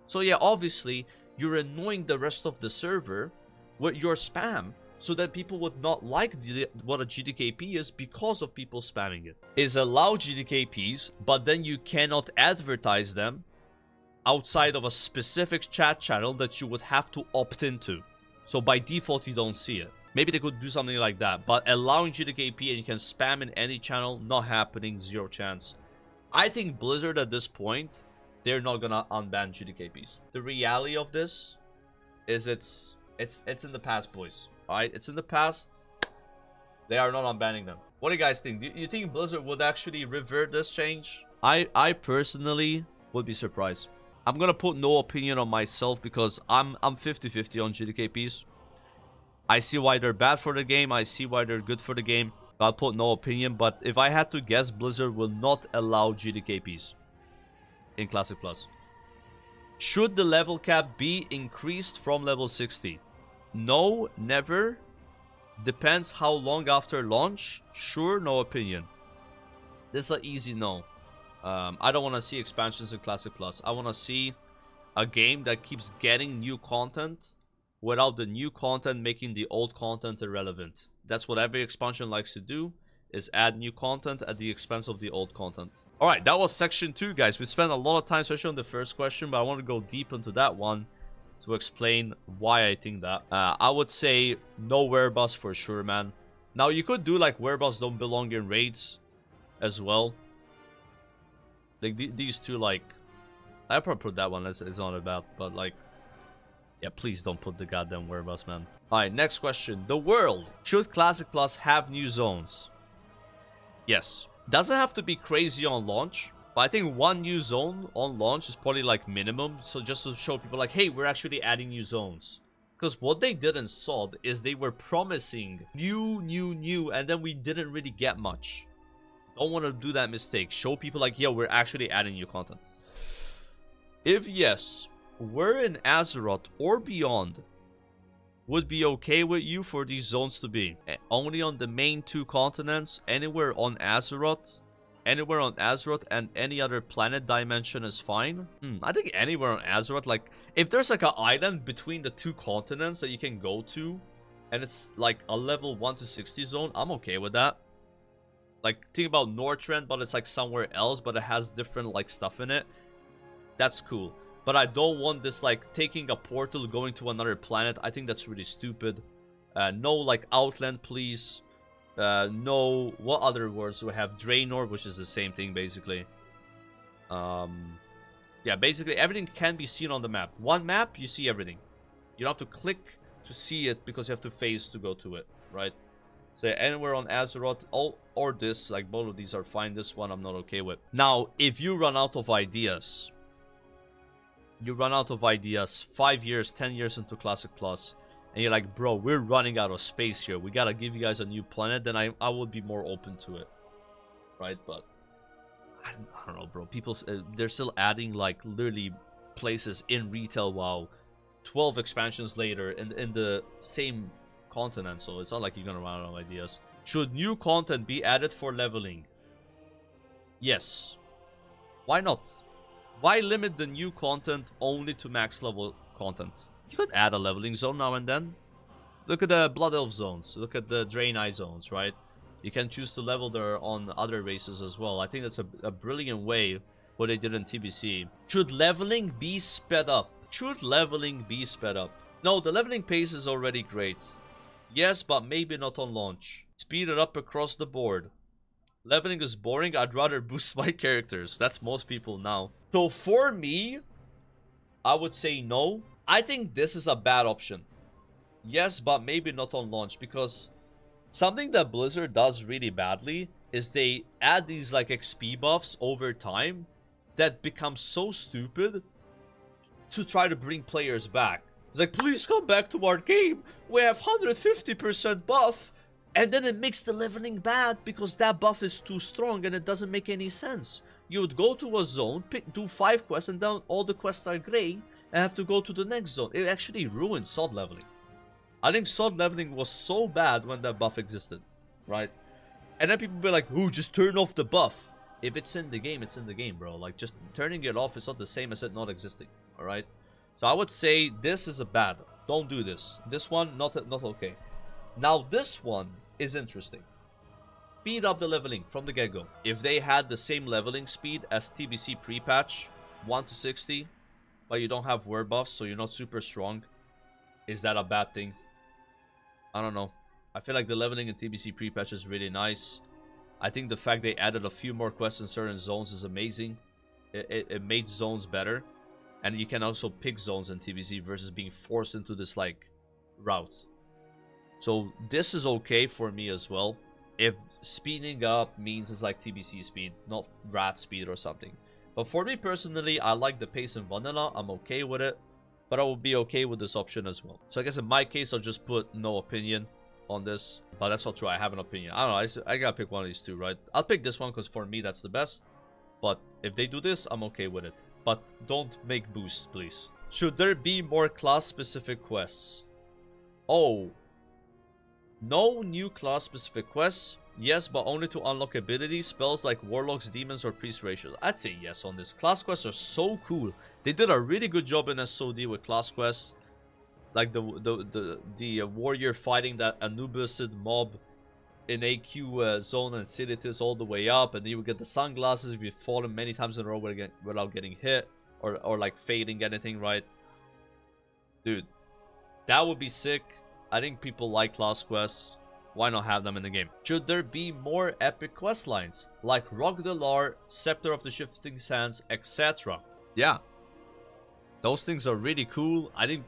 Speaker 1: So yeah, obviously, you're annoying the rest of the server with your spam so that people would not like what a GDKP is because of people spamming it. Is allow GDKPs, but then you cannot advertise them outside of a specific chat channel that you would have to opt into. So by default, you don't see it. Maybe they could do something like that, but allowing GDKP and you can spam in any channel, not happening, zero chance. I think Blizzard at this point, they're not gonna unban GDKPs. The reality of this is it's in the past, boys. Alright, it's in the past. They are not unbanning them. What do you guys think? Do you think Blizzard would actually revert this change? I personally would be surprised. I'm gonna put no opinion on myself because I'm 50-50 on GDKPs. I see why they're bad for the game. I see why they're good for the game. I'll put no opinion, but if I had to guess, Blizzard will not allow GDKPs in Classic Plus. Should the level cap be increased from level 60? No, never. Depends how long after launch. Sure, no opinion. This is an easy no. I don't want to see expansions in Classic Plus. I want to see a game that keeps getting new content without the new content making the old content irrelevant. That's what every expansion likes to do, is add new content at the expense of the old content. Alright, that was section 2, guys. We spent a lot of time, especially on the first question, but I want to go deep into that one to explain why I think that. I would say no wereabouts for sure, man. Now, you could do like wereabouts don't belong in raids as well. Like these two, like, I probably put that one as it's not about, but like, yeah, please don't put the goddamn wereabouts, man. Alright, next question. The world. Should Classic Plus have new zones? Yes. Doesn't have to be crazy on launch, but I think one new zone on launch is probably like minimum. So just to show people like, hey, we're actually adding new zones. Because what they did in SOD is they were promising new, and then we didn't really get much. Don't want to do that mistake. Show people like, yo, we're actually adding new content. If yes, we're in Azeroth or beyond, would be okay with you for these zones to be only on the main 2 continents, anywhere on Azeroth, and any other planet dimension is fine. I think anywhere on Azeroth, like if there's like an island between the 2 continents that you can go to, and it's like a level 1 to 60 zone, I'm okay with that. Like, think about Northrend, but it's like somewhere else, but it has different like stuff in it. That's cool. But I don't want this like taking a portal going to another planet. I think that's really stupid. No like Outland, please. No, what other words do we have? Draenor, which is the same thing basically. Yeah, basically everything can be seen on the map. One map, you see everything. You don't have to click to see it because you have to phase to go to it, right? So anywhere on Azeroth, or this, like both of these are fine. This one I'm not okay with. Now, if you run out of ideas, 5 years, 10 years into Classic Plus, and you're like, bro, we're running out of space here, we gotta give you guys a new planet, then I would be more open to it, right? But I don't know, bro. People, they're still adding like literally places in retail WoW 12 expansions later in the same continent, so it's not like you're gonna run out of ideas. Should new content be added for leveling? Yes. Why not? Why limit the new content only to max level content? You could add a leveling zone now and then. Look at the Blood Elf zones. Look at the Draenei zones, right? You can choose to level there on other races as well. I think that's a brilliant way what they did in TBC. Should leveling be sped up? Should leveling be sped up? No, the leveling pace is already great. Yes, but maybe not on launch. Speed it up across the board. Leveling is boring. I'd rather boost my characters. That's most people now. So for me, I would say no. I think this is a bad option. Yes, but maybe not on launch, because something that Blizzard does really badly is they add these like XP buffs over time that become so stupid to try to bring players back. It's like, please come back to our game. We have 150% buff. And then it makes the leveling bad because that buff is too strong and it doesn't make any sense. You would go to a zone, do 5 quests, and then all the quests are gray and have to go to the next zone. It actually ruined SOD leveling. I think SOD leveling was so bad when that buff existed, right? And then people be like, ooh, just turn off the buff. If it's in the game, it's in the game, bro. Like, just turning it off is not the same as it not existing, alright? So I would say this is a bad. Don't do this. This one, not okay. Now this one is interesting. Speed up the leveling from the get-go. If they had the same leveling speed as TBC pre-patch, 1 to 60, but you don't have word buffs, so you're not super strong, is that a bad thing? I don't know. I feel like the leveling in TBC pre-patch is really nice. I think the fact they added a few more quests in certain zones is amazing. It made zones better. And you can also pick zones in TBC versus being forced into this, like, route. So this is okay for me as well. If speeding up means it's like TBC speed, not rat speed or something. But for me personally, I like the pace in vanilla. I'm okay with it. But I will be okay with this option as well. So I guess in my case, I'll just put no opinion on this. But that's not true. I have an opinion. I don't know. I gotta pick one of these two, right? I'll pick this one because for me, that's the best. But if they do this, I'm okay with it. But don't make boosts, please. Should there be more class-specific quests? Oh. No new class-specific quests. Yes, but only to unlock abilities, spells like warlocks, demons, or priest ratios. I'd say yes on this. Class quests are so cool. They did a really good job in SOD with class quests. Like the warrior fighting that Anubis mob in AQ zone and Cities all the way up, and then you would get the sunglasses if you've fallen many times in a row without getting hit or like fading anything, right? Dude, that would be sick. I think people like class quests. Why not have them in the game? Should there be more epic quest lines like Rock the Lar, Scepter of the Shifting Sands, etc.? Yeah, those things are really cool. I think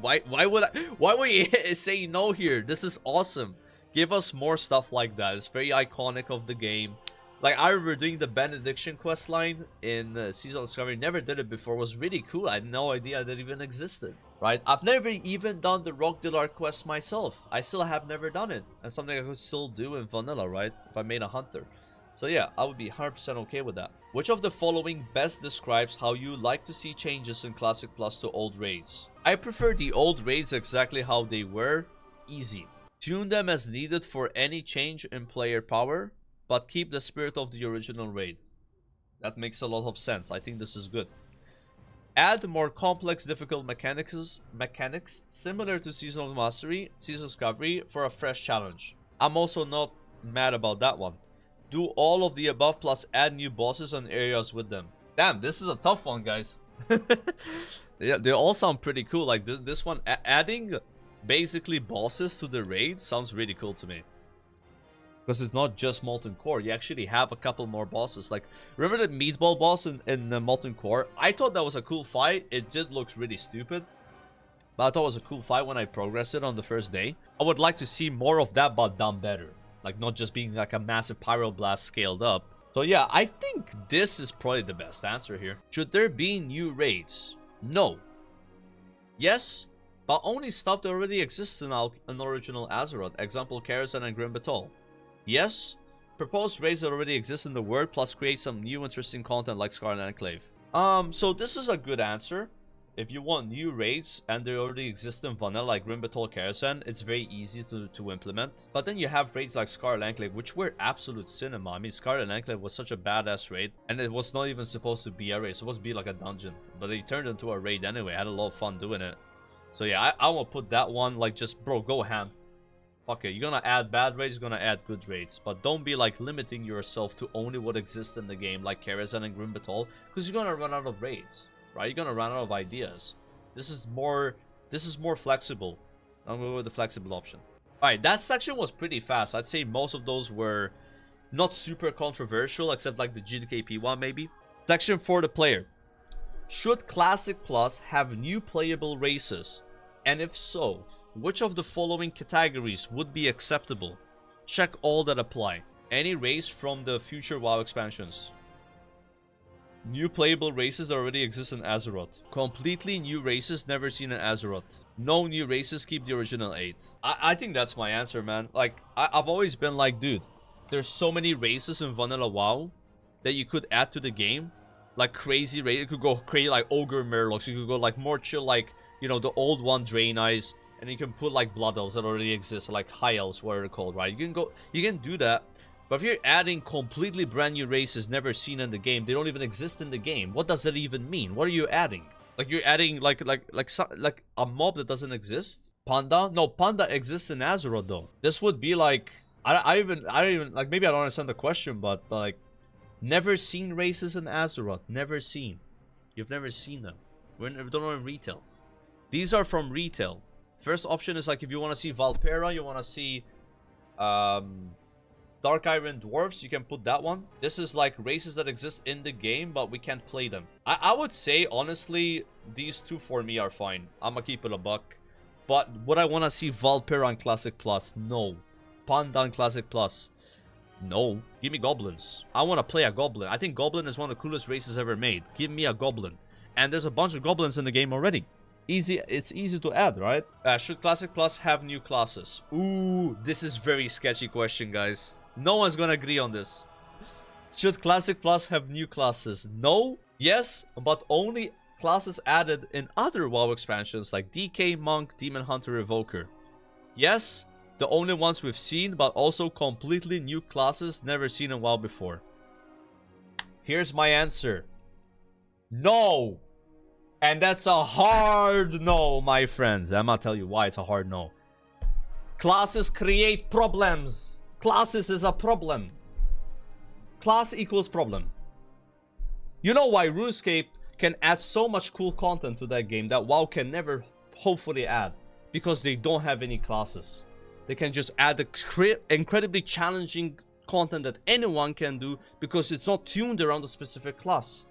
Speaker 1: why would you say no here? This is awesome. Give us more stuff like that. It's very iconic of the game. Like, I remember doing the Benediction quest line in Season of Discovery. Never did it before. It was really cool. I had no idea that even existed. Right? I've never even done the Rock Dilar quest myself. I still have never done it. And something I could still do in vanilla, right? If I made a hunter. So yeah, I would be 100% okay with that. Which of the following best describes how you like to see changes in Classic Plus to old raids? I prefer the old raids exactly how they were. Easy. Tune them as needed for any change in player power, but keep the spirit of the original raid. That makes a lot of sense. I think this is good. Add more complex, difficult mechanics similar to Season of Mastery, Season of Discovery for a fresh challenge. I'm also not mad about that one. Do all of the above plus add new bosses and areas with them. Damn, this is a tough one, guys. Yeah, they all sound pretty cool. Like this one, adding basically bosses to the raid sounds really cool to me. Because it's not just Molten Core. You actually have a couple more bosses. Like, remember the meatball boss in Molten Core? I thought that was a cool fight. It just looks really stupid. But I thought it was a cool fight when I progressed it on the first day. I would like to see more of that, but done better. Like, not just being like a massive pyroblast scaled up. So yeah, I think this is probably the best answer here. Should there be new raids? No. Yes, but only stuff that already exists in original Azeroth. Example, Karazhan and Grim Batol. Yes, proposed raids that already exist in the world, plus create some new interesting content like Scarlet Enclave. So this is a good answer. If you want new raids and they already exist in vanilla like Grim Batol, Karazhan, it's very easy to implement. But then you have raids like Scarlet Enclave, which were absolute cinema. I mean, Scarlet Enclave was such a badass raid, and it was not even supposed to be a raid. It was supposed to be like a dungeon, but they turned it into a raid anyway. I had a lot of fun doing it. So yeah, I will put that one, like, just, bro, go ham. Fuck it, you're gonna add bad raids, you're gonna add good raids. But don't be, like, limiting yourself to only what exists in the game, like Karazhan and Grim Batol, because you're gonna run out of raids, right? You're gonna run out of ideas. This is more flexible. I'm gonna go with the flexible option. Alright, that section was pretty fast. I'd say most of those were not super controversial, except like the GDKP one, maybe. Section for the player. Should Classic Plus have new playable races? And if so, which of the following categories would be acceptable? Check all that apply. Any race from the future WoW expansions. New playable races that already exist in Azeroth. Completely new races never seen in Azeroth. No new races, keep the original 8. I think that's my answer, man. Like, I've always been like, dude, there's so many races in vanilla WoW that you could add to the game. Like crazy race. You could go crazy like Ogre Murlocs. You could go like more chill, like, you know, the old one Drain Eyes. And you can put like Blood Elves that already exist, or like High Elves, what they're called, right? You can do that. But if you're adding completely brand new races never seen in the game, they don't even exist in the game. What does that even mean? What are you adding? Like, you're adding like a mob that doesn't exist? Panda? No, Panda exists in Azeroth though. This would be like I don't even like, maybe I don't understand the question, but like, never seen races in Azeroth. Never seen. You've never seen them. We don't know in retail. These are from retail. First option is like if you want to see Valpera, you want to see Dark Iron Dwarves, you can put that one. This is like races that exist in the game, but we can't play them. I would say, honestly, these two for me are fine. I'm gonna keep it a buck. But would I want to see Valpera on Classic Plus? No. Panda on Classic Plus? No. Give me goblins. I want to play a goblin. I think goblin is one of the coolest races ever made. Give me a goblin. And there's a bunch of goblins in the game already. Easy. It's easy to add, right? Should Classic Plus have new classes? Ooh, this is very sketchy question, guys. No one's gonna agree on this. Should Classic Plus have new classes? No. Yes, but only classes added in other WoW expansions like DK, Monk, Demon Hunter, Evoker. Yes, the only ones we've seen, but also completely new classes never seen in WoW before. Here's my answer. No. And that's a hard no, my friends. I'm gonna tell you why it's a hard no. Classes create problems. Classes is a problem. Class equals problem. You know why RuneScape can add so much cool content to that game that WoW can never hopefully add? Because they don't have any classes. They can just add the incredibly challenging content that anyone can do because it's not tuned around a specific class.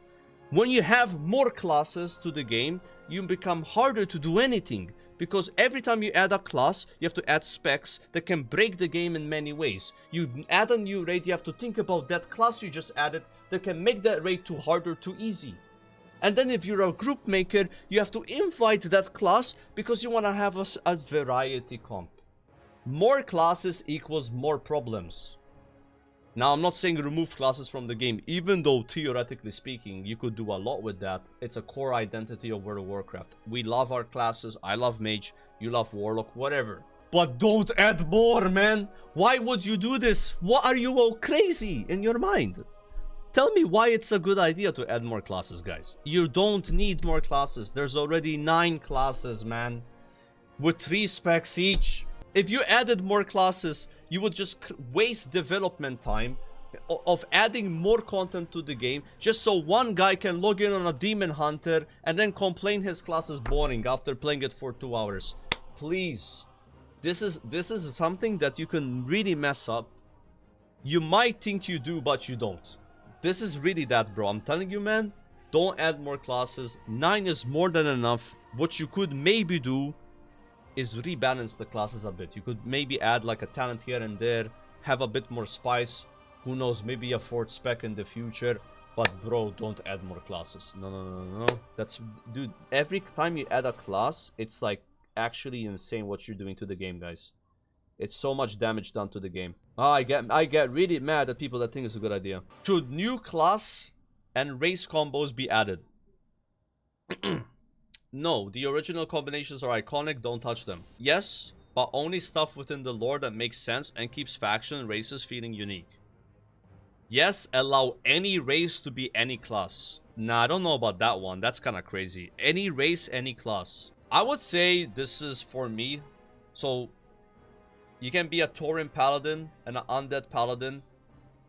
Speaker 1: When you have more classes to the game, you become harder to do anything. Because every time you add a class, you have to add specs that can break the game in many ways. You add a new raid, you have to think about that class you just added that can make that raid too hard or too easy. And then if you're a group maker, you have to invite that class because you want to have a variety comp. More classes equals more problems. Now, I'm not saying remove classes from the game, even though theoretically speaking, you could do a lot with that. It's a core identity of World of Warcraft. We love our classes. I love Mage. You love Warlock, whatever. But don't add more, man. Why would you do this? What are you all crazy in your mind? Tell me why it's a good idea to add more classes, guys. You don't need more classes. There's already 9 classes, man. With 3 specs each. If you added more classes, you would just waste development time of adding more content to the game just so one guy can log in on a Demon Hunter and then complain his class is boring after playing it for 2 hours. Please. This is something that you can really mess up. You might think you do, but you don't. This is really that, bro. I'm telling you, man. Don't add more classes. 9 is more than enough. What you could maybe do is rebalance the classes a bit. You could maybe add like a talent here and there, have a bit more spice. Who knows, maybe a 4th spec in the future. But bro, don't add more classes. No. That's, dude, every time you add a class, it's like actually insane what you're doing to the game, guys. It's so much damage done to the game. I get really mad at people that think it's a good idea. Should new class and race combos be added? No, the original combinations are iconic, don't touch them. Yes, but only stuff within the lore that makes sense and keeps faction and races feeling unique. Yes, allow any race to be any class. Nah, I don't know about that one. That's kind of crazy. Any race, any class. I would say this is for me. So, you can be a Tauren Paladin and an Undead Paladin.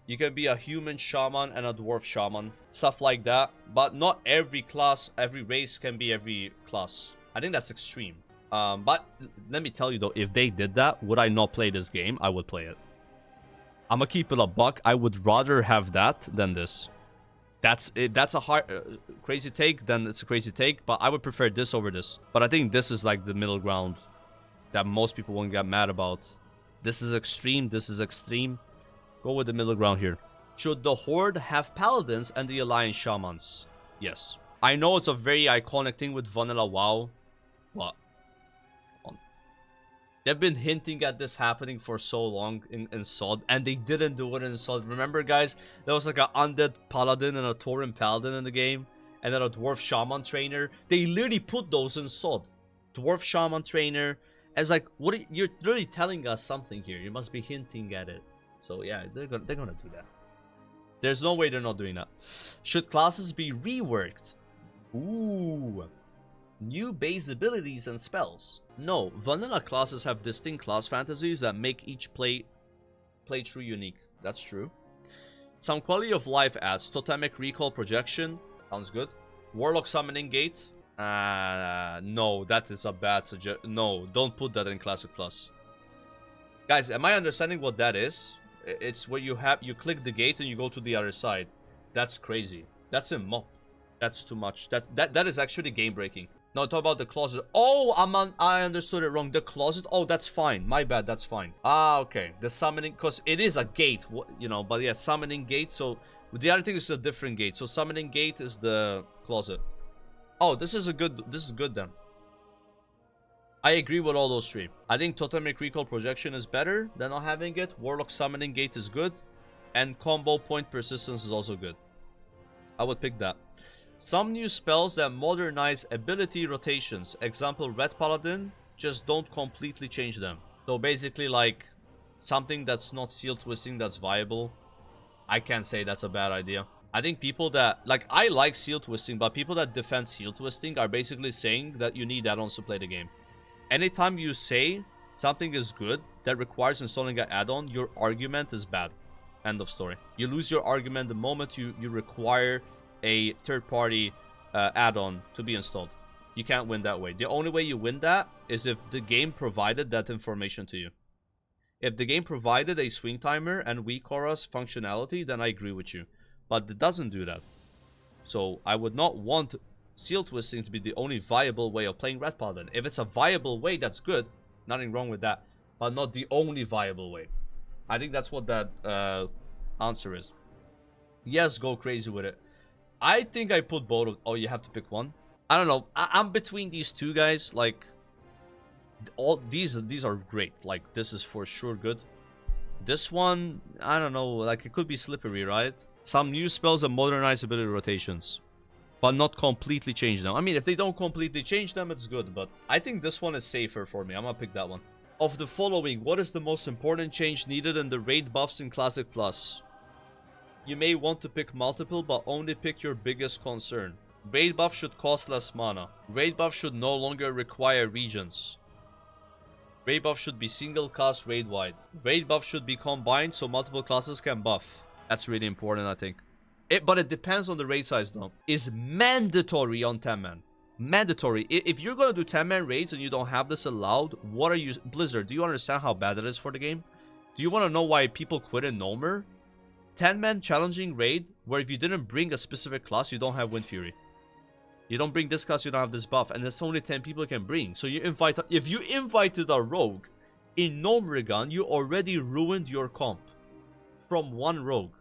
Speaker 1: You can be a human shaman and a dwarf shaman. Stuff like that. But not every class, every race can be every class. I think that's extreme. But let me tell you though, if they did that, would I not play this game? I would play it. I'm gonna keep it a buck. I would rather have that than this. That's a hard, crazy take, then it's a crazy take. But I would prefer this over this. But I think this is like the middle ground that most people won't get mad about. This is extreme, this is extreme. Go with the middle ground here. Should the Horde have Paladins and the Alliance Shamans? Yes. I know it's a very iconic thing with Vanilla WoW, but they've been hinting at this happening for so long in SOD, and they didn't do it in SOD. Remember, guys? There was like an Undead Paladin and a Tauren Paladin in the game, and then a Dwarf Shaman Trainer. They literally put those in SOD. Dwarf Shaman Trainer. It's like, what you're really telling us something here. You must be hinting at it. So yeah, they're gonna do that. There's no way they're not doing that. Should classes be reworked? Ooh. New base abilities and spells. No, vanilla classes have distinct class fantasies that make each playthrough unique. That's true. Some quality of life adds. Totemic recall projection. Sounds good. Warlock summoning gate. No, that is a bad suggestion. No, don't put that in Classic Plus. Guys, am I understanding what that is? It's where you click the gate and you go to the other side. That's crazy. That's a mop. That's too much. That is actually game breaking. No, talk about the closet. Oh, I understood it wrong. The closet. Oh, that's fine. My bad. That's fine. Ah, okay. The summoning, because it is a gate, you know. But yeah, summoning gate. So the other thing is a different gate. So summoning gate is the closet. Oh, this is good then. I agree with all those three. I think Totemic Recall Projection is better than not having it. Warlock Summoning Gate is good. And Combo Point Persistence is also good. I would pick that. Some new spells that modernize ability rotations. Example, Red Paladin. Just don't completely change them. So basically like something that's not seal twisting that's viable. I can't say that's a bad idea. I think people that, like, I like seal twisting, but people that defend seal twisting are basically saying that you need add-ons to play the game. Anytime you say something is good that requires installing an add-on, your argument is bad. End of story. You lose your argument the moment you require a third-party add-on to be installed. You can't win that way. The only way you win that is if the game provided that information to you. If the game provided a swing timer and weak auras functionality, then I agree with you. But it doesn't do that. So I would not want seal twisting to be the only viable way of playing Red Paladin. If it's a viable way, that's good. Nothing wrong with that. But not the only viable way. I think that's what that answer is. Yes, go crazy with it. I think I put both of... Oh, you have to pick one? I don't know. I'm between these two guys. Like, all these are great. Like, this is for sure good. This one, I don't know. Like, it could be slippery, right? Some new spells and modernize ability rotations, but not completely change them. I mean, if they don't completely change them, it's good. But I think this one is safer for me. I'm gonna pick that one. Of the following, what is the most important change needed in the raid buffs in Classic Plus? You may want to pick multiple, but only pick your biggest concern. Raid buff should cost less mana. Raid buff should no longer require regions. Raid buff should be single cast raid wide. Raid buff should be combined so multiple classes can buff. That's really important, I think. But it depends on the raid size, though. Is mandatory on 10-man. Mandatory. If you're going to do 10-man raids and you don't have this allowed, what are you... Blizzard, do you understand how bad that is for the game? Do you want to know why people quit in Nomer? 10-man challenging raid, where if you didn't bring a specific class, you don't have Wind Fury. You don't bring this class, you don't have this buff. And there's only 10 people you can bring. So you invite... If you invited a rogue in Gnomeregan, you already ruined your comp. From one rogue.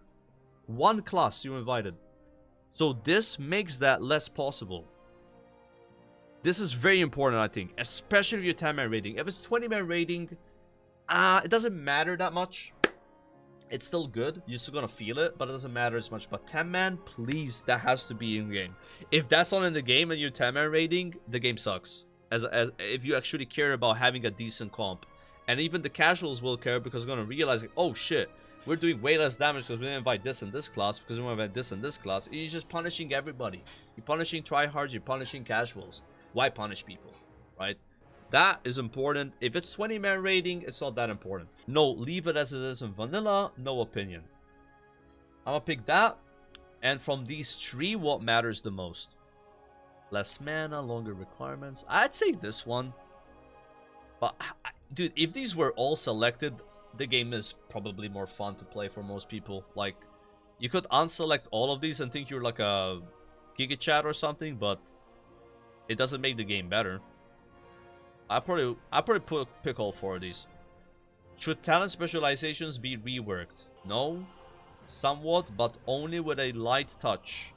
Speaker 1: One class you invited. So this makes that less possible. This is very important, I think. Especially if you're 10-man raiding. If it's 20-man raiding, it doesn't matter that much. It's still good. You're still gonna feel it, but it doesn't matter as much. But 10-man, please, that has to be in game. If that's not in the game and you're 10-man raiding, the game sucks. As if you actually care about having a decent comp. And even the casuals will care because they're gonna realize, like, oh shit, we're doing way less damage because we didn't invite this in this class, because we didn't invite this in this class. You're just punishing everybody. You're punishing tryhards, you're punishing casuals. Why punish people, right? That is important. If it's 20-man raiding, it's not that important. No, leave it as it is in vanilla. No opinion. I'm gonna pick that. And from these three, what matters the most? Less mana, longer requirements. I'd say this one. But, dude, if these were all selected, the game is probably more fun to play for most people. Like, you could unselect all of these and think you're like a Giga Chat or something, but it doesn't make the game better. I probably pick all four of these. Should talent specializations be reworked? No, somewhat, but only with a light touch.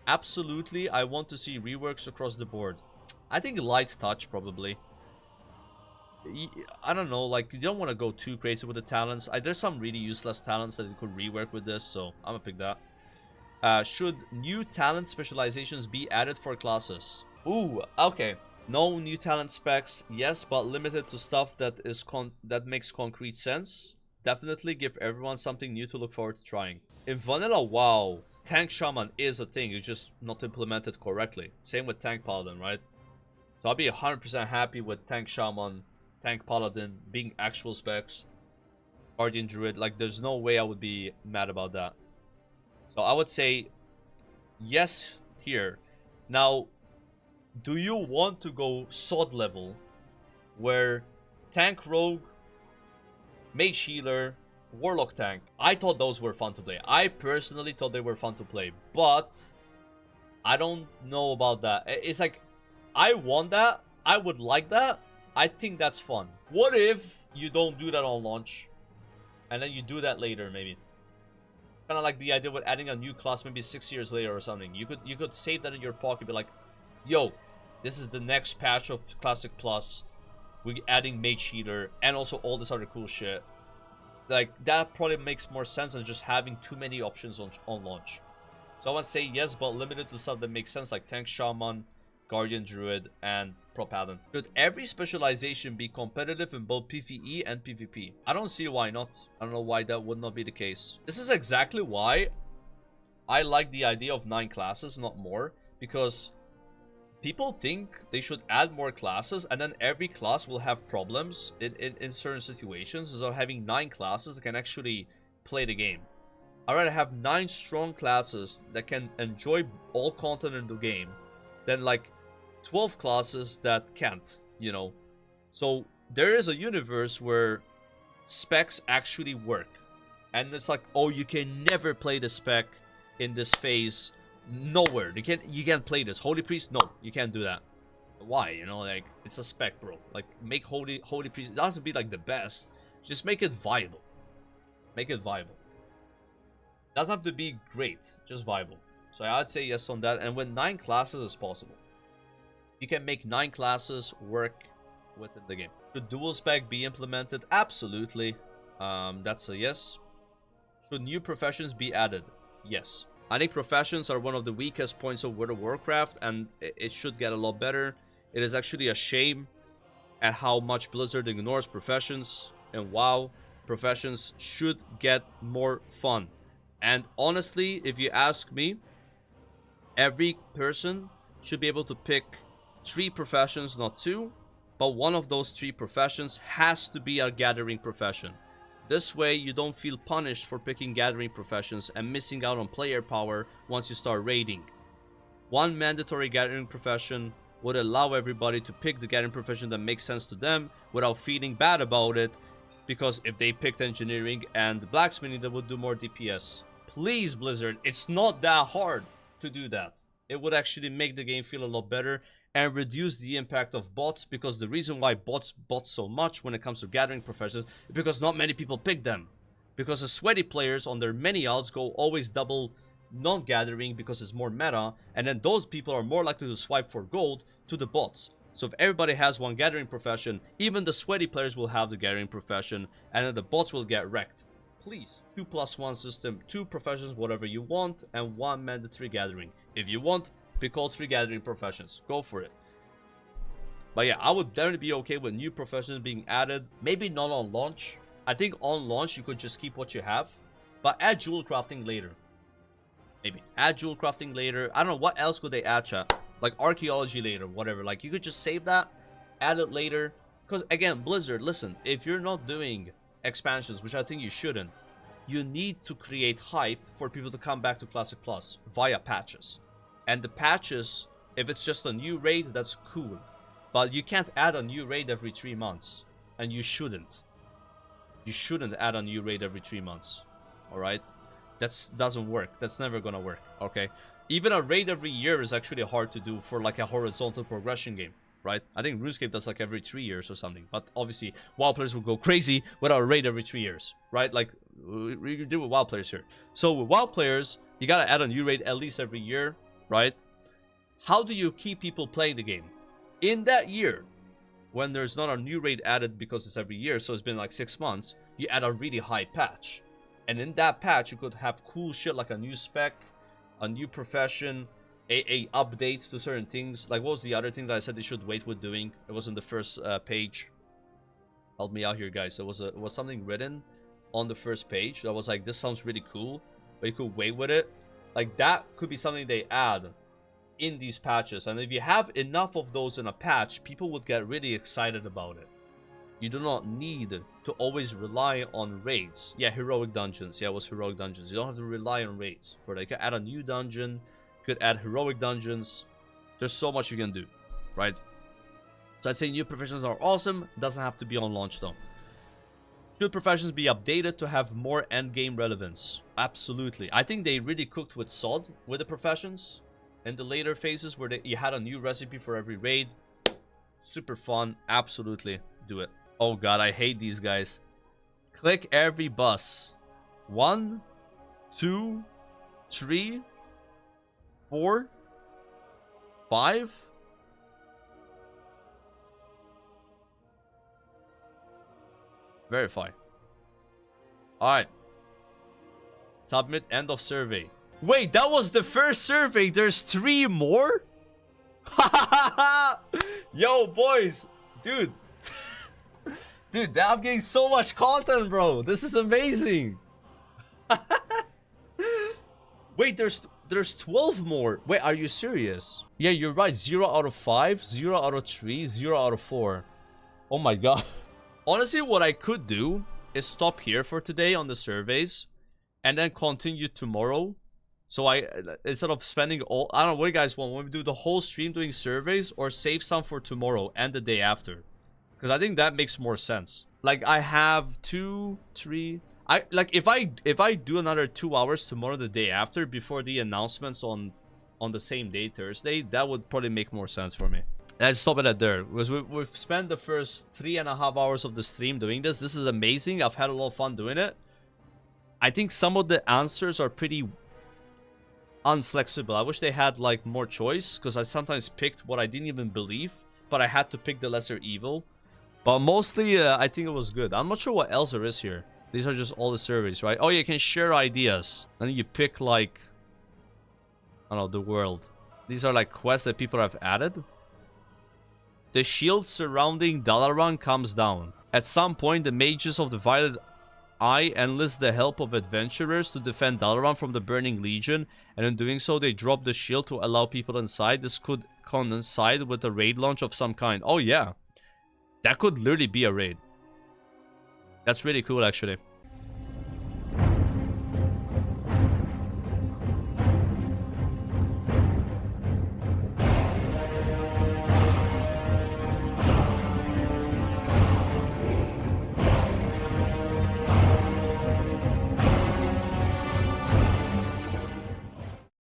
Speaker 1: Absolutely, I want to see reworks across the board. I think light touch probably. I don't know, like, you don't want to go too crazy with the talents. There's some really useless talents that you could rework with this, so I'm gonna pick that. Should new talent specializations be added for classes? Ooh, okay. No new talent specs, yes, but limited to stuff that is that makes concrete sense. Definitely give everyone something new to look forward to trying. In vanilla WoW, Tank Shaman is a thing, it's just not implemented correctly. Same with Tank Paladin, right? So I'll be 100% happy with Tank Shaman, Tank Paladin being actual specs. Guardian Druid, like there's no way I would be mad about that. So I would say yes here. Now, do you want to go sword level where Tank Rogue, Mage Healer, Warlock Tank? I thought those were fun to play. I personally thought they were fun to play, but I don't know about that. It's like, I want that. I would like that. I think that's fun. What if you don't do that on launch? And then you do that later, maybe. Kind of like the idea with adding a new class maybe 6 years later or something. You could save that in your pocket, be like, yo, this is the next patch of Classic Plus. We're adding Mage Healer and also all this other cool shit. Like, that probably makes more sense than just having too many options on launch. So I want to say yes, but limited to stuff that makes sense, like Tank Shaman, Guardian Druid, and Pro Paladin. Should every specialization be competitive in both PvE and PvP? I don't see why not. I don't know why that would not be the case. This is exactly why I like the idea of 9 classes, not more. Because people think they should add more classes, and then every class will have problems in certain situations. So having 9 classes that can actually play the game. I'd rather have 9 strong classes that can enjoy all content in the game than like 12 classes that can't, you know. So there is a universe where specs actually work. And it's like, oh, you can never play the spec in this phase. Nowhere. You can't play this. Holy Priest? No, you can't do that. Why? You know, like, it's a spec, bro. Like, make Holy Priest. It doesn't be like the best. Just make it viable. Make it viable. Doesn't have to be great, just viable. So I'd say yes on that. And with 9 classes is possible. You can make 9 classes work within the game. Should dual spec be implemented? Absolutely. That's a yes. Should new professions be added? Yes. I think professions are one of the weakest points of World of Warcraft, and it should get a lot better. It is actually a shame at how much Blizzard ignores professions in WoW. Professions should get more fun. And honestly, if you ask me, every person should be able to pick 3 professions, not 2, but one of those 3 professions has to be a gathering profession. This way, you don't feel punished for picking gathering professions and missing out on player power once you start raiding. One mandatory gathering profession would allow everybody to pick the gathering profession that makes sense to them without feeling bad about it, because if they picked engineering and blacksmithing, they would do more DPS. Please, Blizzard, it's not that hard to do that. It would actually make the game feel a lot better and reduce the impact of bots, because the reason why bots bot so much when it comes to gathering professions is because not many people pick them. Because the sweaty players on their many alts go always double non-gathering because it's more meta, and then those people are more likely to swipe for gold to the bots. So if everybody has one gathering profession, even the sweaty players will have the gathering profession, and then the bots will get wrecked. Please, 2+1 system, 2 professions, whatever you want, and 1 mandatory gathering. If you want, pick all 3 gathering professions. Go for it. But yeah, I would definitely be okay with new professions being added. Maybe not on launch. I think on launch you could just keep what you have, but add jewel crafting later. Maybe add jewel crafting later. I don't know what else could they add, chat. Like archaeology later, whatever. Like you could just save that, add it later. Because again, Blizzard, listen, if you're not doing expansions, which I think you shouldn't, you need to create hype for people to come back to Classic Plus via patches. And the patches, if it's just a new raid, that's cool. But you can't add a new raid every 3 months. And you shouldn't. You shouldn't add a new raid every 3 months. Alright? That doesn't work. That's never gonna work. Okay? Even a raid every year is actually hard to do for like a horizontal progression game. Right? I think RuneScape does like every 3 years or something. But obviously, WoW players will go crazy without a raid every 3 years. Right? Like, we deal with WoW players here. So with WoW players, you gotta add a new raid at least every year. Right? How do you keep people playing the game? In that year, when there's not a new raid added because it's every year, so it's been like 6 months, you add a really high patch. And in that patch, you could have cool shit like a new spec, a new profession, a update to certain things. Like, what was the other thing that I said they should wait with doing? It was in the first page. Help me out here, guys. It was something written on the first page that was like, this sounds really cool, but you could wait with it. Like, that could be something they add in these patches. And if you have enough of those in a patch, people would get really excited about it. You do not need to always rely on raids. Yeah, heroic dungeons. Yeah, it was heroic dungeons. You don't have to rely on raids. For that, you could add a new dungeon, you could add heroic dungeons. There's so much you can do, right? So I'd say new professions are awesome. Doesn't have to be on launch though. Should professions be updated to have more endgame relevance? Absolutely. I think they really cooked with sod with the professions in the later phases where you had a new recipe for every raid. Super fun. Absolutely do it. Oh god, I hate these guys. Click every bus. 1, 2, 3, 4, 5. Verify. Alright. Submit end of survey. Wait, that was the first survey. There's 3 more? Yo, boys. Dude. Dude, I'm getting so much content, bro. This is amazing. Wait, there's 12 more. Wait, are you serious? Yeah, you're right. 0 out of 5, 0 out of 3, 0 out of 4. Oh my god. Honestly, what I could do is stop here for today on the surveys and then continue tomorrow. So instead of spending all, I don't know what you guys want. When we do the whole stream doing surveys, or save some for tomorrow and the day after. Because I think that makes more sense. Like, I have 2, 3... if I do another 2 hours tomorrow, the day after, before the announcements on the same day, Thursday, that would probably make more sense for me. Let's stop it at there, because we've spent the first 3.5 hours of the stream doing this. This is amazing. I've had a lot of fun doing it. I think some of the answers are pretty unflexible. I wish they had like more choice, because I sometimes picked what I didn't even believe, but I had to pick the lesser evil. But mostly, I think it was good. I'm not sure what else there is here. These are just all the surveys, right? Oh, you can share ideas. And then you pick like, I don't know, the world. These are like quests that people have added. The shield surrounding Dalaran comes down. At some point, the mages of the Violet Eye enlist the help of adventurers to defend Dalaran from the Burning Legion, and in doing so, they drop the shield to allow people inside. This could coincide with a raid launch of some kind. Oh yeah, that could literally be a raid. That's really cool, actually.